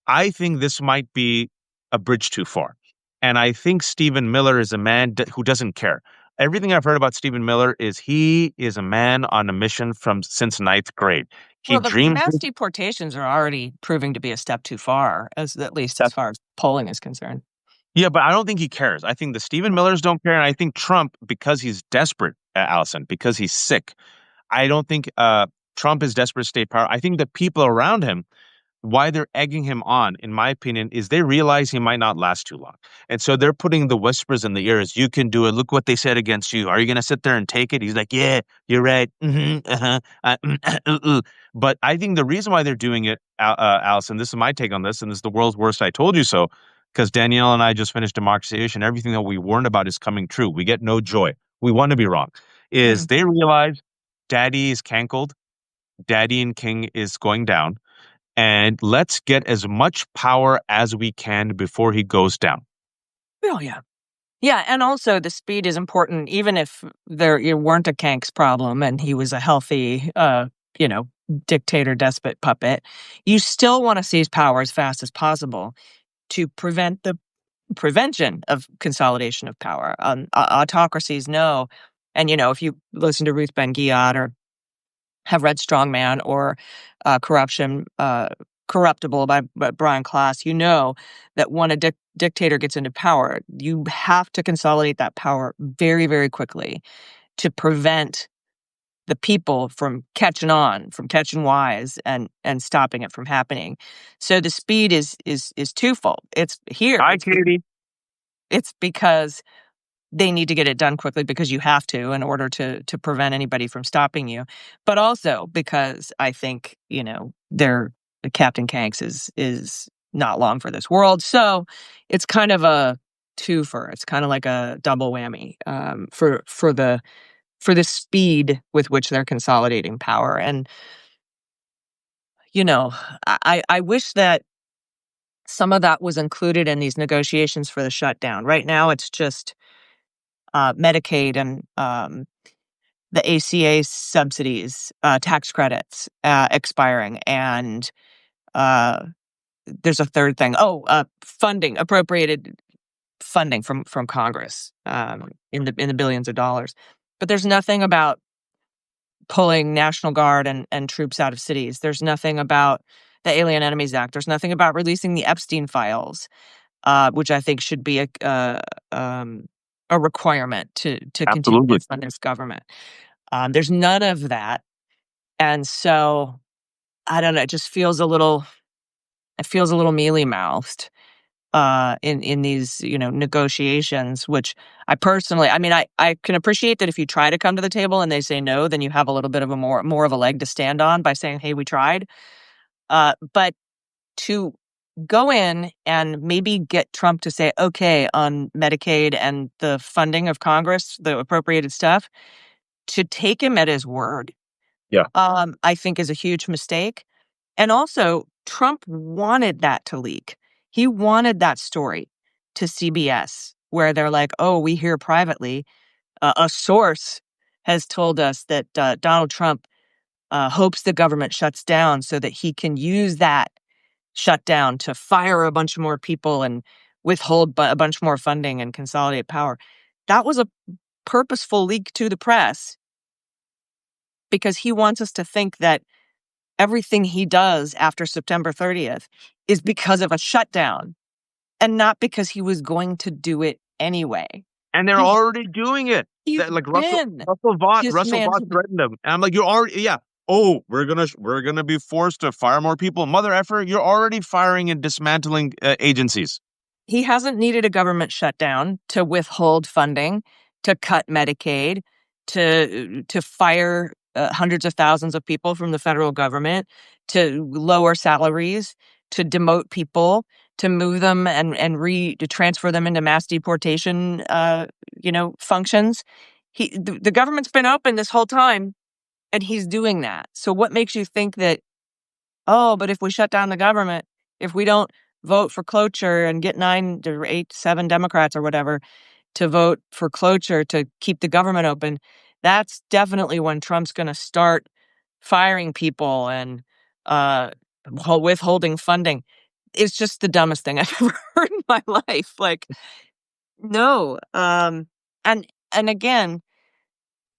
Speaker 2: I think this might be a bridge too far. And I think Stephen Miller is a man who doesn't care. Everything I've heard about Stephen Miller is he is a man on a mission from since ninth grade. He
Speaker 1: Well, the
Speaker 2: dreams.
Speaker 1: mass deportations are already proving to be a step too far, at least as far as polling is concerned.
Speaker 2: Yeah, but I don't think he cares. I think the Stephen Millers don't care, and I think Trump, because he's desperate, Allison, because he's sick. I don't think Trump is desperate to stay power. I think the people around him, why they're egging him on, in my opinion, is they realize he might not last too long. And so they're putting the whispers in the ears. You can do it. Look what they said against you. Are you going to sit there and take it? He's like, yeah, you're right. Uh-huh. But I think the reason why they're doing it, Allison, this is my take on this, and this is the world's worst I told you so, because Danielle and I just finished Democratization. Everything that we warned about is coming true. We get no joy. We want to be wrong. Is
Speaker 1: Mm.
Speaker 2: they realize Daddy is canceled. Daddy and King is going down, and let's get as much power as we can before he goes down.
Speaker 1: Oh, yeah. Yeah, and also the speed is important, even if there it weren't a Kank's problem and he was a healthy, you know, dictator, despot puppet. You still want to seize power as fast as possible to prevent the prevention of consolidation of power. Autocracies know, and if you listen to Ruth Ben-Ghiat or have read Strongman or Corruption, Corruptible by Brian Klaas, you know that when a dictator gets into power, you have to consolidate that power very, very quickly to prevent the people from catching on, from catching wise, and stopping it from happening. So the speed is twofold. It's here.
Speaker 2: Hi, Katie.
Speaker 1: It's because they need to get it done quickly because you have to in order to prevent anybody from stopping you. But also because I think, their Captain Kanks is not long for this world. So it's kind of a twofer. It's kind of like a double whammy for the speed with which they're consolidating power. And, I wish that some of that was included in these negotiations for the shutdown. Right now, it's just Medicaid and the ACA subsidies, tax credits expiring, and there's a third thing. Funding, appropriated funding from Congress in the billions of dollars. But there's nothing about pulling National Guard and troops out of cities. There's nothing about the Alien Enemies Act. There's nothing about releasing the Epstein files, which I think should be a requirement to continue to
Speaker 2: Absolutely.
Speaker 1: fund this government. There's none of that, and so I don't know. It feels a little mealy mouthed in these negotiations. Which I personally, I mean, I can appreciate that if you try to come to the table and they say no, then you have a little bit of a more of a leg to stand on by saying, "Hey, we tried." But to go in and maybe get Trump to say, okay, on Medicaid and the funding of Congress, the appropriated stuff, to take him at his word,
Speaker 2: Yeah.
Speaker 1: I think is a huge mistake. And also, Trump wanted that to leak. He wanted that story to CBS, where they're like, oh, we hear privately, a source has told us that Donald Trump hopes the government shuts down so that he can use that shutdown to fire a bunch more people and withhold a bunch more funding and consolidate power. That was a purposeful leak to the press because he wants us to think that everything he does after September 30th is because of a shutdown and not because he was going to do it anyway.
Speaker 2: And they're
Speaker 1: He's,
Speaker 2: already doing it.
Speaker 1: he's
Speaker 2: Like
Speaker 1: been
Speaker 2: Russell Vought
Speaker 1: dismantled.
Speaker 2: threatened them. And I'm like, you're already, yeah. Oh, we're gonna be forced to fire more people. Mother effer, you're already firing and dismantling agencies.
Speaker 1: He hasn't needed a government shutdown to withhold funding, to cut Medicaid, to fire hundreds of thousands of people from the federal government, to lower salaries, to demote people, to move them and to transfer them into mass deportation, functions. The government's been open this whole time, and he's doing that. So what makes you think that? Oh, but if we shut down the government, if we don't vote for cloture and get 9 to 8, 7 Democrats or whatever to vote for cloture to keep the government open, that's definitely when Trump's going to start firing people and uh, withholding funding. It's just the dumbest thing I've ever heard in my life. Like, no. And again,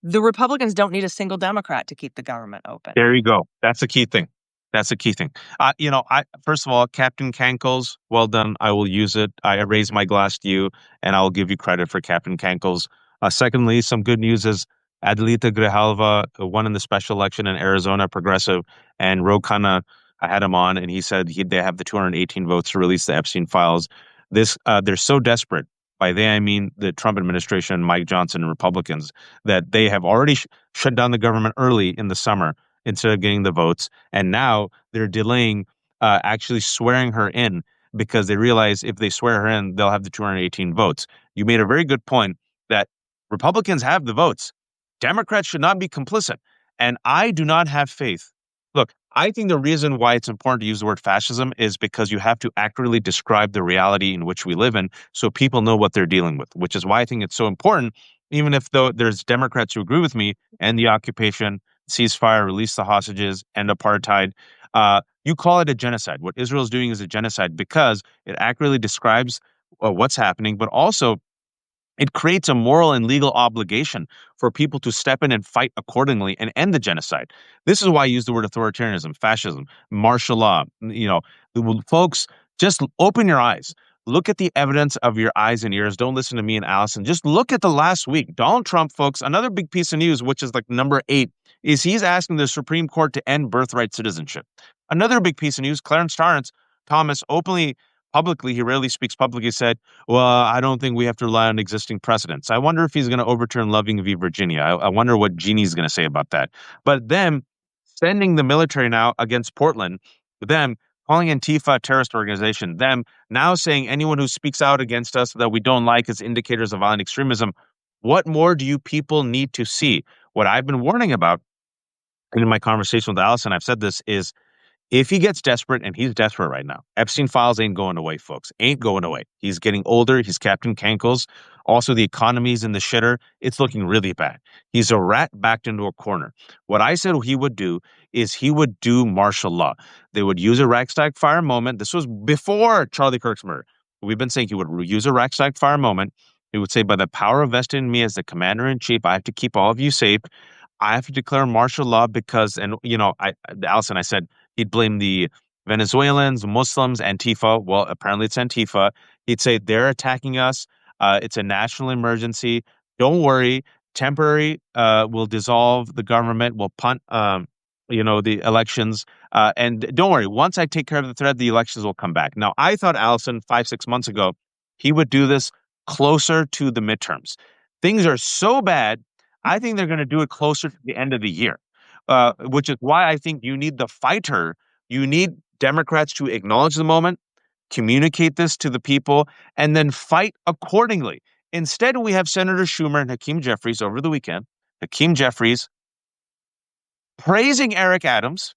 Speaker 1: the Republicans don't need a single Democrat to keep the government open.
Speaker 2: There you go. That's a key thing. That's a key thing. I first of all, Captain Cankles, well done. I will use it. I raise my glass to you, and I will give you credit for Captain Cankles. Secondly, some good news is Adelita Grijalva won in the special election in Arizona, progressive, and Ro Khanna, I had him on, and he said they have the 218 votes to release the Epstein files. They're so desperate. By they, I mean the Trump administration, Mike Johnson, and Republicans, that they have already shut down the government early in the summer instead of getting the votes. And now they're delaying actually swearing her in because they realize if they swear her in, they'll have the 218 votes. You made a very good point that Republicans have the votes. Democrats should not be complicit. And I do not have faith. Look, I think the reason why it's important to use the word fascism is because you have to accurately describe the reality in which we live in so people know what they're dealing with, which is why I think it's so important, even if though there's Democrats who agree with me, end the occupation, ceasefire, release the hostages, end apartheid. You call it a genocide. What Israel is doing is a genocide because it accurately describes what's happening, but also it creates a moral and legal obligation for people to step in and fight accordingly and end the genocide. This is why I use the word authoritarianism, fascism, martial law. Folks, just open your eyes. Look at the evidence of your eyes and ears. Don't listen to me and Allison. Just look at the last week. Donald Trump, folks, another big piece of news, which is like number 8, is he's asking the Supreme Court to end birthright citizenship. Another big piece of news, Clarence Thomas openly, publicly, he rarely speaks publicly, said, well, I don't think we have to rely on existing precedents. I wonder if he's going to overturn Loving v. Virginia. I wonder what Jeannie's going to say about that. But them sending the military now against Portland, them calling Antifa a terrorist organization, them now saying anyone who speaks out against us that we don't like is indicators of violent extremism. What more do you people need to see? What I've been warning about, and in my conversation with Allison, I've said this, is if he gets desperate, and he's desperate right now, Epstein files ain't going away, folks. Ain't going away. He's getting older. He's Captain Cankles. Also, the economy's in the shitter. It's looking really bad. He's a rat backed into a corner. What I said he would do is he would do martial law. They would use a Reichstag fire moment. This was before Charlie Kirk's murder. We've been saying he would use a Reichstag fire moment. He would say, by the power vested in me as the commander in chief, I have to keep all of you safe. I have to declare martial law because, and Allison, I said, he'd blame the Venezuelans, Muslims, Antifa. Well, apparently it's Antifa. He'd say they're attacking us. It's a national emergency. Don't worry. Temporary will dissolve the government. Will punt, the elections. And don't worry. Once I take care of the threat, the elections will come back. Now, I thought Allison 5-6 months ago he would do this closer to the midterms. Things are so bad. I think they're going to do it closer to the end of the year, which is why I think you need the fighter. You need Democrats to acknowledge the moment, communicate this to the people, and then fight accordingly. Instead, we have Senator Schumer and Hakeem Jeffries over the weekend. Hakeem Jeffries praising Eric Adams.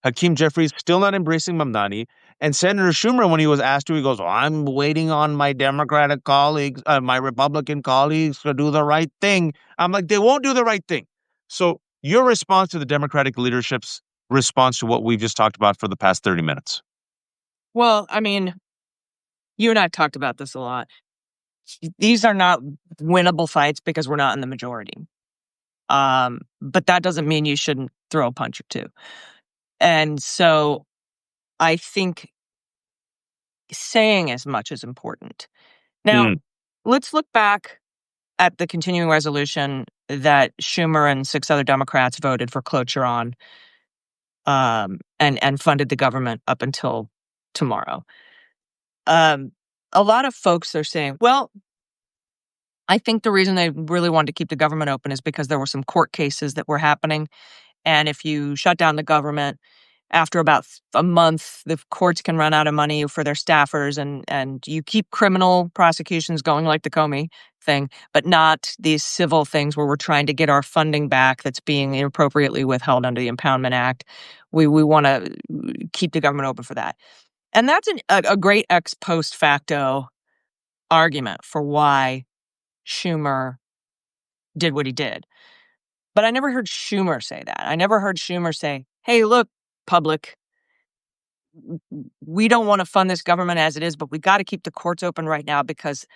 Speaker 2: Hakeem Jeffries still not embracing Mamdani. And Senator Schumer, when he was asked to, he goes, oh, I'm waiting on my Democratic colleagues, my Republican colleagues to do the right thing. I'm like, they won't do the right thing. So your response to the Democratic leadership's response to what we've just talked about for the past 30 minutes?
Speaker 1: Well, I mean, you and I have talked about this a lot. These are not winnable fights because we're not in the majority. But that doesn't mean you shouldn't throw a punch or two. And so I think saying as much is important. Now, let's look back at the continuing resolution that Schumer and 6 other Democrats voted for cloture on, and funded the government up until tomorrow. A lot of folks are saying, well, I think the reason they really wanted to keep the government open is because there were some court cases that were happening. And if you shut down the government, after about a month, the courts can run out of money for their staffers, and you keep criminal prosecutions going like the Comey thing, but not these civil things where we're trying to get our funding back that's being inappropriately withheld under the Impoundment Act. We want to keep the government open for that. And that's a great ex post facto argument for why Schumer did what he did. But I never heard Schumer say that. I never heard Schumer say, hey, look, public, we don't want to fund this government as it is, but we got to keep the courts open right now because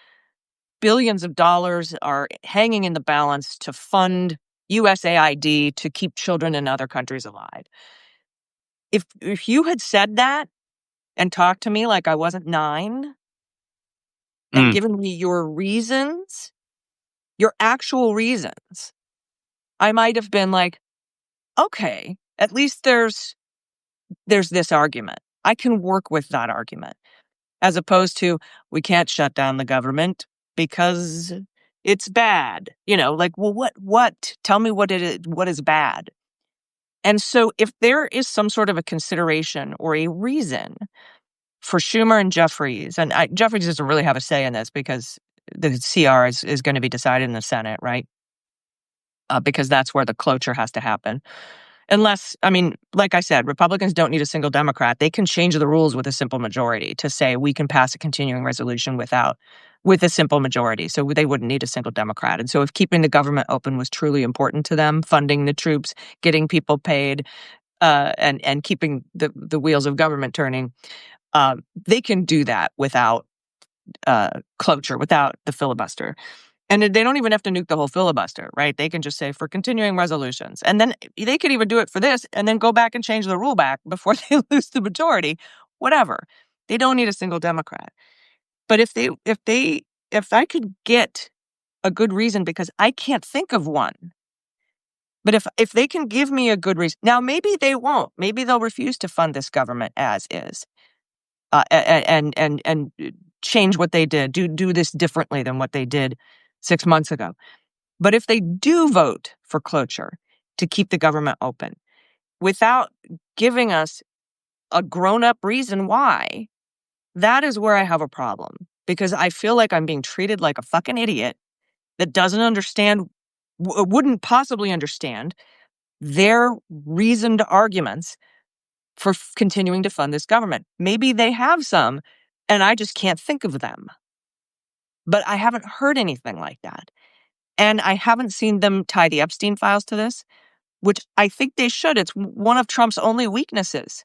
Speaker 1: billions of dollars are hanging in the balance to fund USAID to keep children in other countries alive. If you had said that and talked to me like I wasn't 9 and
Speaker 2: Mm.
Speaker 1: given me your reasons, your actual reasons, I might have been like, okay, at least there's this argument. I can work with that argument, as opposed to we can't shut down the government because it's bad. Like, well, what? Tell me what is bad. And so if there is some sort of a consideration or a reason for Schumer and Jeffries, and Jeffries doesn't really have a say in this because the CR is going to be decided in the Senate, right? Because that's where the cloture has to happen. Unless, I mean, like I said, Republicans don't need a single Democrat. They can change the rules with a simple majority to say we can pass a continuing resolution with a simple majority. So they wouldn't need a single Democrat. And so if keeping the government open was truly important to them, funding the troops, getting people paid, and keeping the wheels of government turning, they can do that without cloture, without the filibuster. And they don't even have to nuke the whole filibuster, right? They can just say for continuing resolutions. And then they could even do it for this and then go back and change the rule back before they lose the majority, whatever. They don't need a single Democrat. But if I could get a good reason, because I can't think of one, but if they can give me a good reason, now maybe they won't. Maybe they'll refuse to fund this government as is, and change what they did, do this differently than what they did 6 months ago. But if they do vote for cloture to keep the government open without giving us a grown-up reason why, that is where I have a problem, because I feel like I'm being treated like a fucking idiot that doesn't understand, wouldn't possibly understand their reasoned arguments for continuing to fund this government. Maybe they have some, and I just can't think of them. But I haven't heard anything like that. And I haven't seen them tie the Epstein files to this, which I think they should. It's one of Trump's only weaknesses.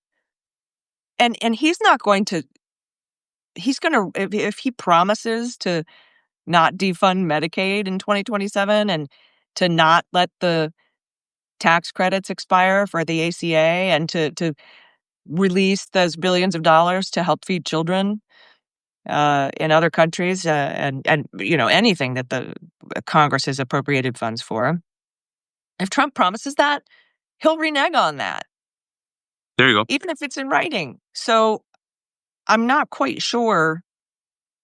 Speaker 1: And he's not going to, if he promises to not defund Medicaid in 2027 and to not let the tax credits expire for the ACA and to release those billions of dollars to help feed children in other countries, and anything that the Congress has appropriated funds for. If Trump promises that, he'll renege on that,
Speaker 2: There you go.
Speaker 1: even if it's in writing. So I'm not quite sure.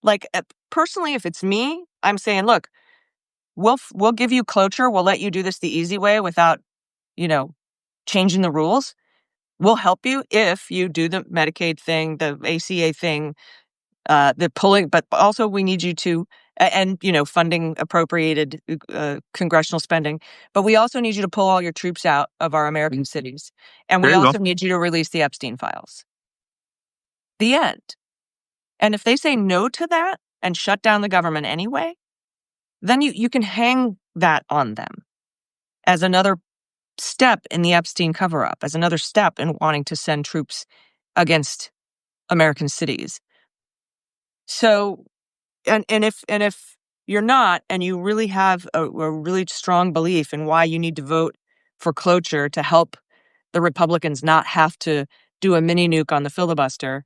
Speaker 1: Like, personally, if it's me, I'm saying, look, we'll give you cloture. We'll let you do this the easy way without, changing the rules. We'll help you if you do the Medicaid thing, the ACA thing, the pulling, but also we need you to, and funding appropriated congressional spending, but we also need you to pull all your troops out of our American cities, and
Speaker 2: There
Speaker 1: we
Speaker 2: you go.
Speaker 1: also need you to release the Epstein files. The end. And if they say no to that and shut down the government anyway, then you can hang that on them as another step in the Epstein cover-up, as another step in wanting to send troops against American cities. So, and if you're not, and you really have a really strong belief in why you need to vote for cloture to help the Republicans not have to do a mini nuke on the filibuster,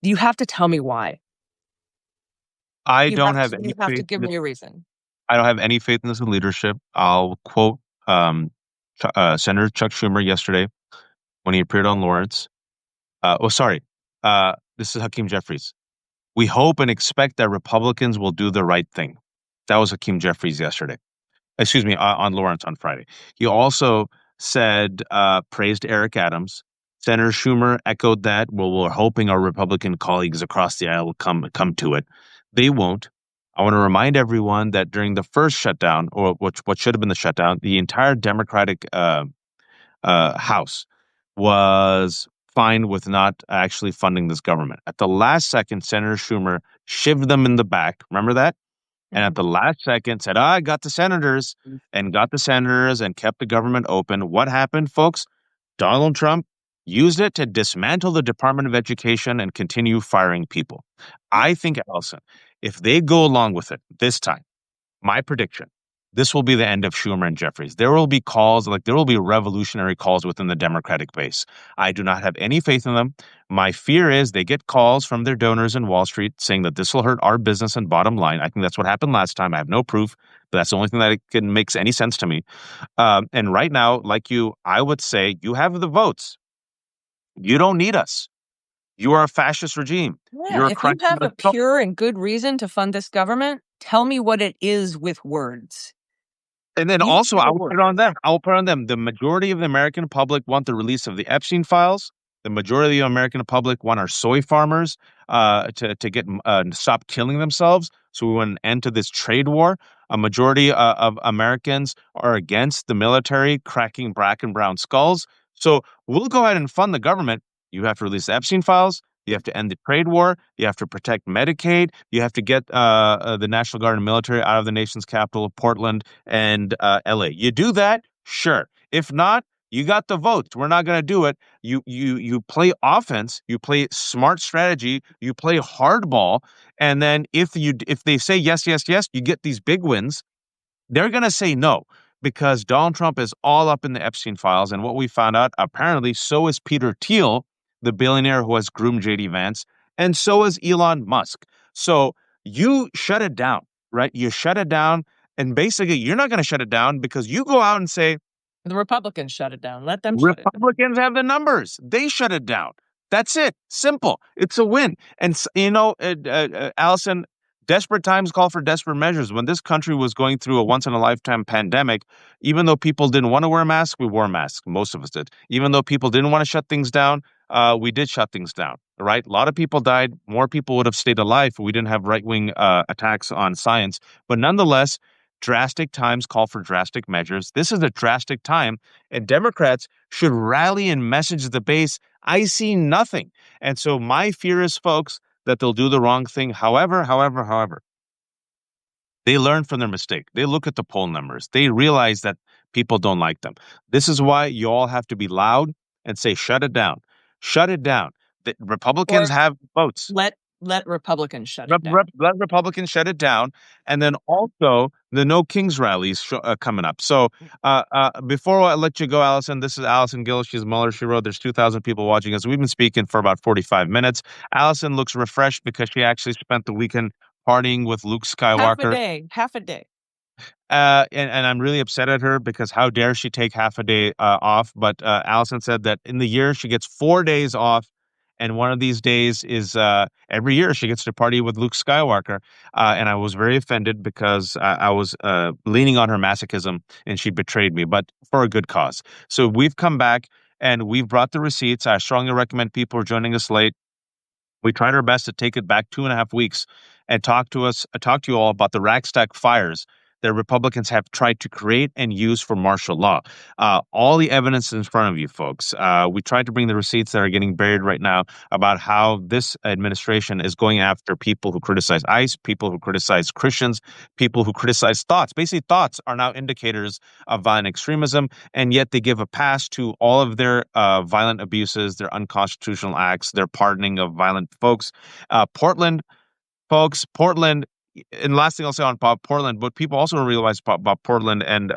Speaker 1: you have to tell me why.
Speaker 2: I
Speaker 1: You
Speaker 2: don't
Speaker 1: have
Speaker 2: have
Speaker 1: to,
Speaker 2: any
Speaker 1: you have to
Speaker 2: faith
Speaker 1: give me a reason.
Speaker 2: I don't have any faith in this leadership. I'll quote Senator Chuck Schumer yesterday when he appeared on Lawrence. Sorry. This is Hakeem Jeffries. We hope and expect that Republicans will do the right thing. That was Hakeem Jeffries yesterday. Excuse me, on Lawrence on Friday. He also said, praised Eric Adams. Senator Schumer echoed that. Well, we're hoping our Republican colleagues across the aisle will come to it. They won't. I want to remind everyone that during the first shutdown, or what should have been the shutdown, the entire Democratic House was fine with not actually funding this government. At the last second, Senator Schumer shivved them in the back. Remember that? and at the last second said, I got the senators and got the senators and kept the government open. What happened, folks? Donald Trump used it to dismantle the Department of Education and continue firing people. I think, Allison, if they go along with it this time, my prediction, this will be the end of Schumer and Jeffries. There will be calls, like there will be revolutionary calls within the Democratic base. I do not have any faith in them. My fear is they get calls from their donors in Wall Street saying that this will hurt our business and bottom line. I think that's what happened last time. I have no proof, but that's the only thing that makes any sense to me. And right now, like you, I would say you have the votes. You don't need us. You are a fascist regime.
Speaker 1: Yeah,
Speaker 2: You're a
Speaker 1: if you
Speaker 2: crime.
Speaker 1: have a pure and good reason to fund this government, tell me what it is with words.
Speaker 2: And then
Speaker 1: Use
Speaker 2: also, I
Speaker 1: your
Speaker 2: will put
Speaker 1: words.
Speaker 2: it on them. I will put it on them. The majority of the American public want the release of the Epstein files. The majority of the American public want our soy farmers to get stop killing themselves. So we want an end to this trade war. A majority of Americans are against the military cracking black and brown skulls. So we'll go ahead and fund the government. You have to release the Epstein files. You have to end the trade war. You have to protect Medicaid. You have to get the National Guard and military out of the nation's capital, Portland and LA. You do that, sure. If not, you got the votes. We're not going to do it. You play offense. You play smart strategy. You play hardball. And then if they say yes, yes, yes, you get these big wins. They're going to say no because Donald Trump is all up in the Epstein files. And what we found out, apparently, so is Peter Thiel, the billionaire who has groomed JD Vance, and so is Elon Musk. So you shut it down, right? You shut it down. And basically, you're not going to shut it down because you go out and say,
Speaker 1: The Republicans shut it down. Let them shut it down.
Speaker 2: Republicans have the numbers. They shut it down. That's it. Simple. It's a win. And, Allison, desperate times call for desperate measures. When this country was going through a once in a lifetime pandemic, even though people didn't want to wear masks, we wore masks. Most of us did. Even though people didn't want to shut things down, we did shut things down. Right? A lot of people died. More people would have stayed alive if we didn't have right wing attacks on science. But nonetheless, drastic times call for drastic measures. This is a drastic time, and Democrats should rally and message the base. I see nothing. And so my fear is, folks, that they'll do the wrong thing. However, they learn from their mistake. They look at the poll numbers. They realize that people don't like them. This is why you all have to be loud and say, shut it down. Shut it down. The Republicans
Speaker 1: Or
Speaker 2: have votes.
Speaker 1: let Republicans shut it down.
Speaker 2: Let Republicans shut it down, and then also the No Kings rallies coming up. So before I let you go, Allison, this is Allison Gill. She's Mueller. She wrote. There's 2,000 people watching us. We've been speaking for about 45 minutes. Allison looks refreshed because she actually spent the weekend partying with Luke Skywalker.
Speaker 1: Half a day.
Speaker 2: And I'm really upset at her because how dare she take half a day off? But Allison said that in the year she gets 4 days off, and one of these days is every year she gets to party with Luke Skywalker. And I was very offended because I was leaning on her masochism, and she betrayed me, but for a good cause. So we've come back and we've brought the receipts. I strongly recommend people who are joining us late. We tried our best to take it back 2.5 weeks and talk to you all about the Reichstag fires that Republicans have tried to create and use for martial law. All the evidence in front of you, folks. We tried to bring the receipts that are getting buried right now about how this administration is going after people who criticize ICE, people who criticize Christians, people who criticize thoughts. Basically, thoughts are now indicators of violent extremism, and yet they give a pass to all of their violent abuses, their unconstitutional acts, their pardoning of violent folks. Portland, folks, Portland, and last thing I'll say on Portland, what people also don't realize about Portland, and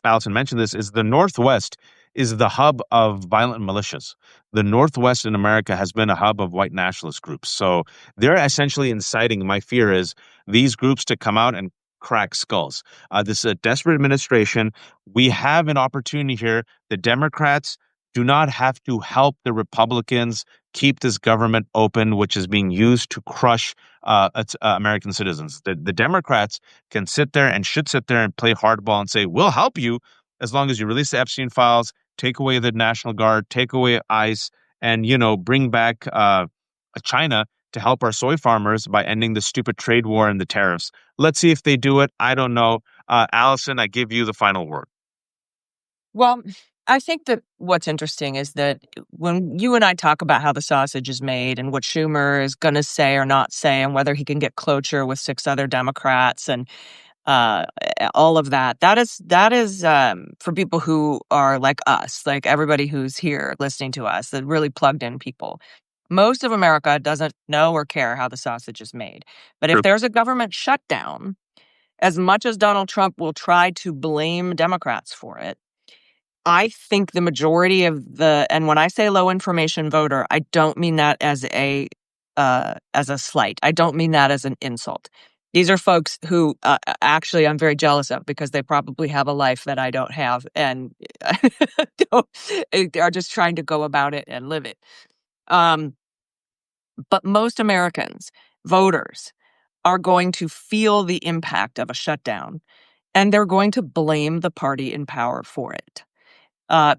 Speaker 2: Allison mentioned this, is the Northwest is the hub of violent militias. The Northwest in America has been a hub of white nationalist groups. So they're essentially inciting, my fear is, these groups to come out and crack skulls. This is a desperate administration. We have an opportunity here. The Democrats do not have to help the Republicans keep this government open, which is being used to crush American citizens. The Democrats can sit there and should sit there and play hardball and say, we'll help you as long as you release the Epstein files, take away the National Guard, take away ICE, and, bring back China to help our soy farmers by ending the stupid trade war and the tariffs. Let's see if they do it. I don't know. Allison, I give you the final word.
Speaker 1: Well, I think that what's interesting is that when you and I talk about how the sausage is made and what Schumer is going to say or not say, and whether he can get cloture with 6 other Democrats and uh, all of that, that is for people who are like us, like everybody who's here listening to us, that really plugged in people. Most of America doesn't know or care how the sausage is made. But if
Speaker 2: True.
Speaker 1: there's a government shutdown, as much as Donald Trump will try to blame Democrats for it, I think the majority of and when I say low information voter, I don't mean that as a slight. I don't mean that as an insult. These are folks who actually I'm very jealous of because they probably have a life that I don't have and are just trying to go about it and live it. Um, but most Americans, voters, are going to feel the impact of a shutdown and they're going to blame the party in power for it.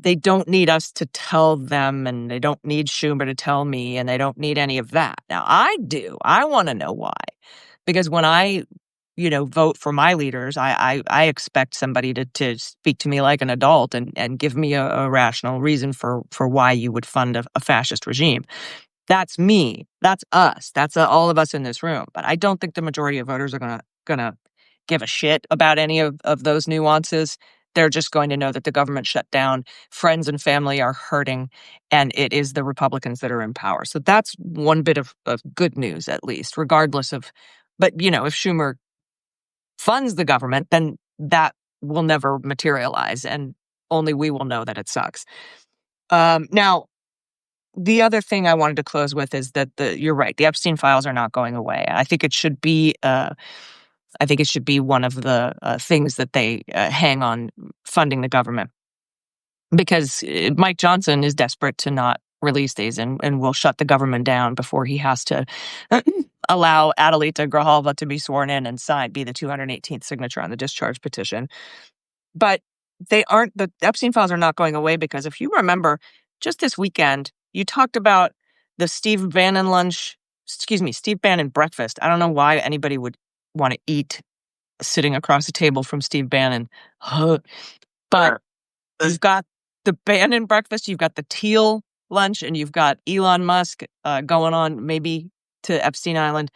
Speaker 1: They don't need us to tell them, and they don't need Schumer to tell me, and they don't need any of that. Now, I do. I want to know why. Because when I, vote for my leaders, I expect somebody to speak to me like an adult and give me a rational reason for why you would fund a fascist regime. That's me. That's us. That's all of us in this room. But I don't think the majority of voters are gonna give a shit about any of those nuances. They're just going to know that the government shut down, friends and family are hurting, and it is the Republicans that are in power. So that's one bit of good news, at least, regardless of. But if Schumer funds the government, then that will never materialize, and only we will know that it sucks. Now, the other thing I wanted to close with is that you're right. The Epstein files are not going away. I think it should be. I think it should be one of the things that they hang on funding the government because Mike Johnson is desperate to not release these and will shut the government down before he has to allow Adelita Grijalva to be sworn in and signed, be the 218th signature on the discharge petition. But the Epstein files are not going away because if you remember, just this weekend, you talked about the Steve Bannon breakfast. I don't know why anybody would want to eat sitting across the table from Steve Bannon. But you've got the Bannon breakfast, you've got the Teal lunch, and you've got Elon Musk going on maybe to Epstein Island.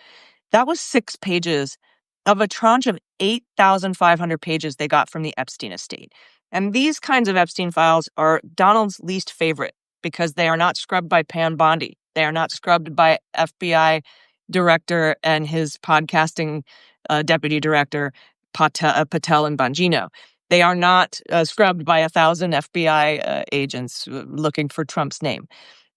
Speaker 1: That was 6 pages of a tranche of 8,500 pages they got from the Epstein estate. And these kinds of Epstein files are Donald's least favorite because they are not scrubbed by Pam Bondi. They are not scrubbed by FBI director and his podcasting deputy director, Patel and Bongino. They are not scrubbed by 1,000 FBI agents looking for Trump's name.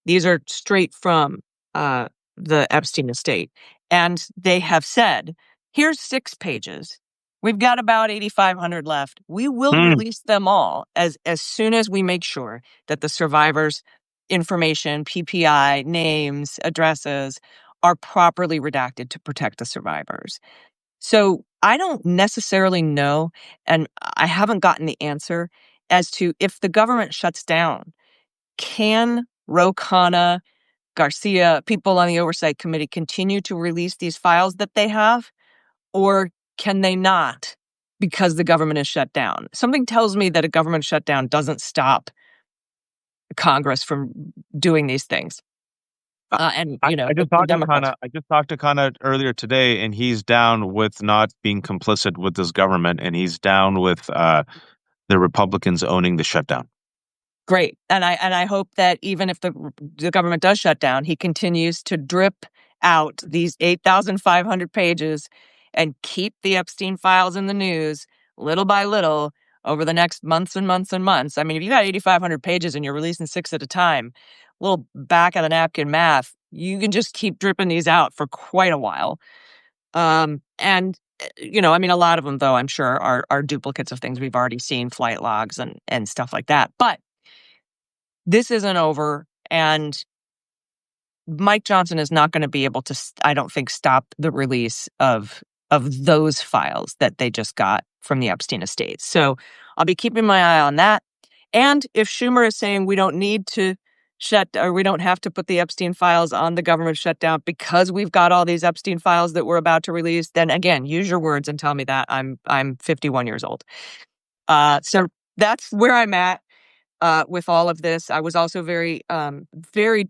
Speaker 1: These are straight from the Epstein estate. And they have said, here's 6 pages. We've got about 8,500 left. We will release them all as soon as we make sure that the survivors' information, PPI, names, addresses are properly redacted to protect the survivors. So I don't necessarily know, and I haven't gotten the answer as to if the government shuts down, can Ro Khanna, Garcia, people on the oversight committee continue to release these files that they have, or can they not because the government is shut down? Something tells me that a government shutdown doesn't stop Congress from doing these things.
Speaker 2: I just
Speaker 1: The
Speaker 2: talked to
Speaker 1: Democrats.
Speaker 2: Khanna. I just talked to Khanna earlier today, and he's down with not being complicit with this government, and he's down with the Republicans owning the shutdown.
Speaker 1: Great. And I hope that even if the government does shut down, he continues to drip out these 8,500 pages and keep the Epstein files in the news little by little over the next months and months and months. I mean, if you got 8,500 pages and you're releasing 6 at a time, little back of the napkin math, you can just keep dripping these out for quite a while. I mean, a lot of them, though, I'm sure are duplicates of things we've already seen, flight logs and stuff like that. But this isn't over, and Mike Johnson is not going to be able to, I don't think, stop the release of those files that they just got from the Epstein estate. So I'll be keeping my eye on that. And if Schumer is saying we don't need to we don't have to put the Epstein files on the government shutdown because we've got all these Epstein files that we're about to release, then again, use your words and tell me that I'm 51 years old. So that's where I'm at. with all of this. I was also very, very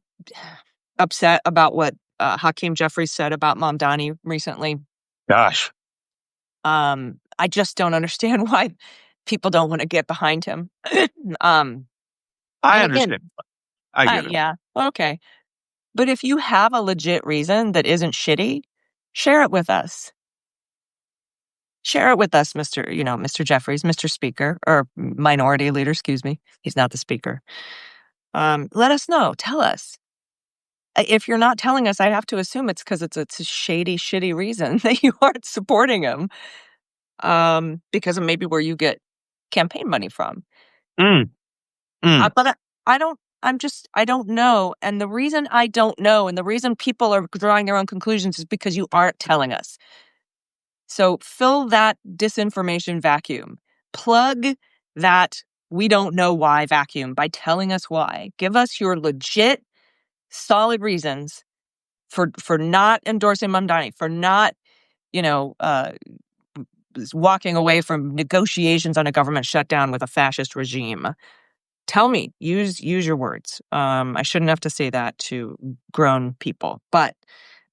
Speaker 1: upset about what Hakeem Jeffries said about Mamdani recently.
Speaker 2: Gosh,
Speaker 1: I just don't understand why people don't want to get behind him. um,
Speaker 2: I
Speaker 1: and
Speaker 2: understand.
Speaker 1: again,
Speaker 2: I get it.
Speaker 1: yeah, okay. But if you have a legit reason that isn't shitty, share it with us. Share it with us, Mr. Jeffries, Mr. Speaker, or Minority Leader, excuse me. He's not the Speaker. Let us know. Tell us. If you're not telling us, I have to assume it's because it's a shady, shitty reason that you aren't supporting him, because of maybe where you get campaign money from.
Speaker 2: Mm, mm.
Speaker 1: But I don't know. And the reason I don't know, and the reason people are drawing their own conclusions, is because you aren't telling us. So fill that disinformation vacuum. Plug that we don't know why vacuum by telling us why. Give us your legit, solid reasons for not endorsing Mamdani, for not, you know, uh, walking away from negotiations on a government shutdown with a fascist regime. Tell me, use your words. I shouldn't have to say that to grown people, but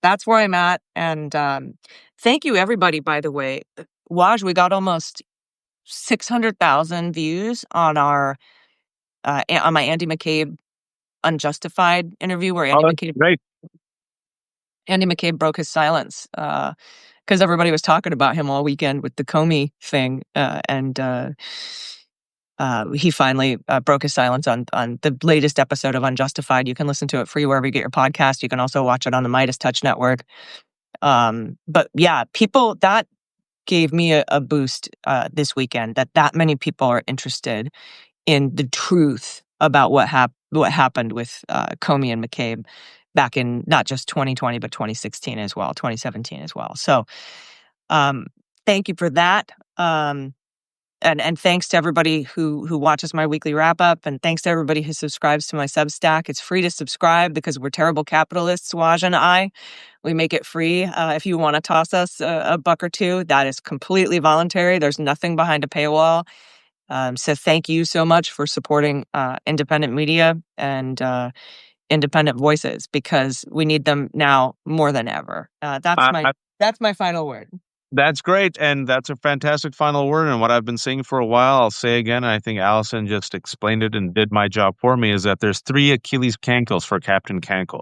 Speaker 1: that's where I'm at. And thank you, everybody. By the way, Waj, we got almost 600,000 views on our on my Andy McCabe Unjustified interview, where
Speaker 2: Oh, that's great.
Speaker 1: Andy McCabe broke his silence because everybody was talking about him all weekend with the Comey thing, and he finally broke his silence on the latest episode of Unjustified. You can listen to it free wherever you get your podcast. You can also watch it on the Midas Touch Network. But yeah, people, that gave me a boost this weekend, that many people are interested in the truth about what happened with Comey and McCabe back in not just 2020 but 2016 as well, 2017 as well. So thank you for that. And thanks to everybody who watches my weekly wrap up, and thanks to everybody who subscribes to my Substack. It's free to subscribe because we're terrible capitalists, Waj and I. We make it free. If you want to toss us a buck or two, that is completely voluntary. There's nothing behind a paywall. So thank you so much for supporting independent media and independent voices, because we need them now more than ever. That's
Speaker 2: I,
Speaker 1: my
Speaker 2: I,
Speaker 1: that's my final word.
Speaker 2: That's great, and that's a fantastic final word. And what I've been saying for a while, I'll say again. And I think Allison just explained it and did my job for me. Is that there's three Achilles cankles for Captain Cankle.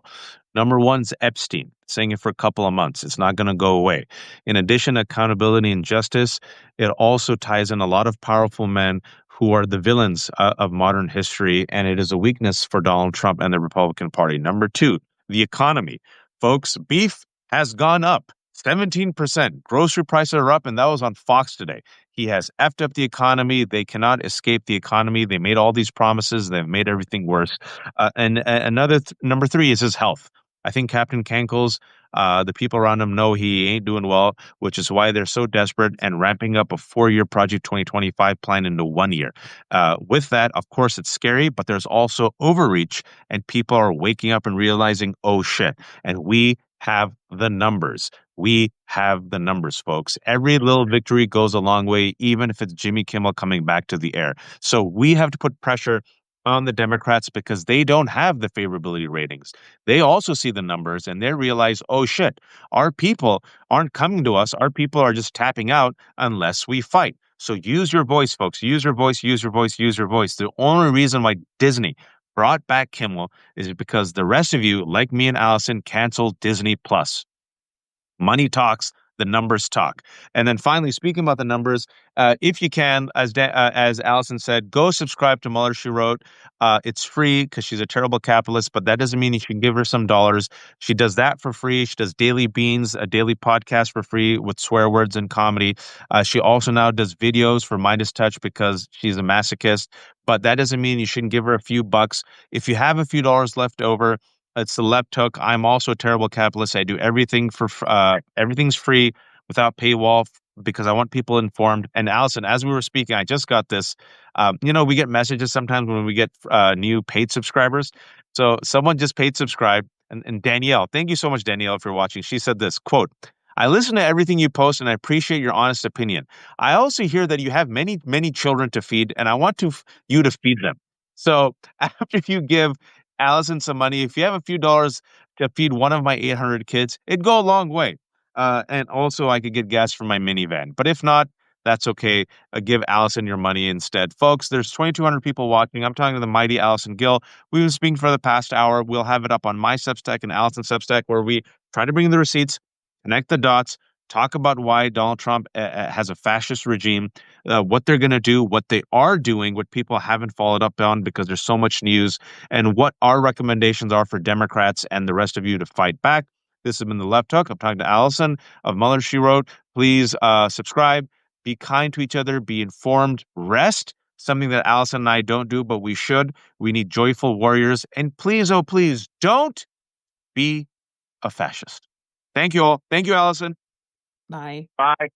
Speaker 2: Number one's Epstein, saying it for a couple of months. It's not going to go away. In addition, accountability and justice. It also ties in a lot of powerful men who are the villains of modern history, and it is a weakness for Donald Trump and the Republican Party. Number two, the economy, folks. Beef has gone up 17%. Grocery prices are up, and that was on Fox today. He has effed up the economy. They cannot escape the economy. They made all these promises. They've made everything worse. Number three is his health. I think Captain Cankles, the people around him know he ain't doing well, which is why they're so desperate and ramping up a 4-year Project 2025 plan into 1 year. With that, of course, it's scary, but there's also overreach, and people are waking up and realizing, oh shit, and we have the numbers. We have the numbers, folks. Every little victory goes a long way, even if it's Jimmy Kimmel coming back to the air. So we have to put pressure on the Democrats because they don't have the favorability ratings. They also see the numbers and they realize, oh shit, our people aren't coming to us. Our people are just tapping out unless we fight. So use your voice, folks. Use your voice, use your voice, use your voice. The only reason why Disney brought back Kimmel is because the rest of you, like me and Allison, canceled Disney Plus. Money talks, the numbers talk. And then finally, speaking about the numbers, if you can, as Allison said, go subscribe to Mueller, She Wrote. It's free because she's a terrible capitalist, but that doesn't mean you should give her some dollars. She does that for free. She does Daily Beans, a daily podcast for free with swear words and comedy. She also now does videos for Midas Touch because she's a masochist, but that doesn't mean you shouldn't give her a few bucks. If you have a few dollars left over, it's the left hook. I'm also a terrible capitalist. I do everything for everything's free without paywall because I want people informed. And Allison, as we were speaking, I just got this. We get messages sometimes when we get new paid subscribers. So someone just paid subscribe, and Danielle, thank you so much, Danielle, if you're watching. She said this quote. I listen to everything you post and I appreciate your honest opinion. I also hear that you have many, many children to feed and I want you to feed them. So after you give Allison some money, if you have a few dollars to feed one of my 800 kids, it'd go a long way. And also, I could get gas for my minivan. But if not, that's okay. Give Allison your money instead. Folks, there's 2,200 people watching. I'm talking to the mighty Allison Gill. We've been speaking for the past hour. We'll have it up on my Substack and Allison's Substack where we try to bring the receipts, connect the dots, talk about why Donald Trump has a fascist regime, what they're going to do, what they are doing, what people haven't followed up on because there's so much news, and what our recommendations are for Democrats and the rest of you to fight back. This has been The Left Hook. I'm talking to Allison of Mother She Wrote. Please subscribe, be kind to each other, be informed, rest. Something that Allison and I don't do, but we should. We need joyful warriors. And please, oh, please, don't be a fascist. Thank you all. Thank you, Allison.
Speaker 1: Bye.
Speaker 2: Bye.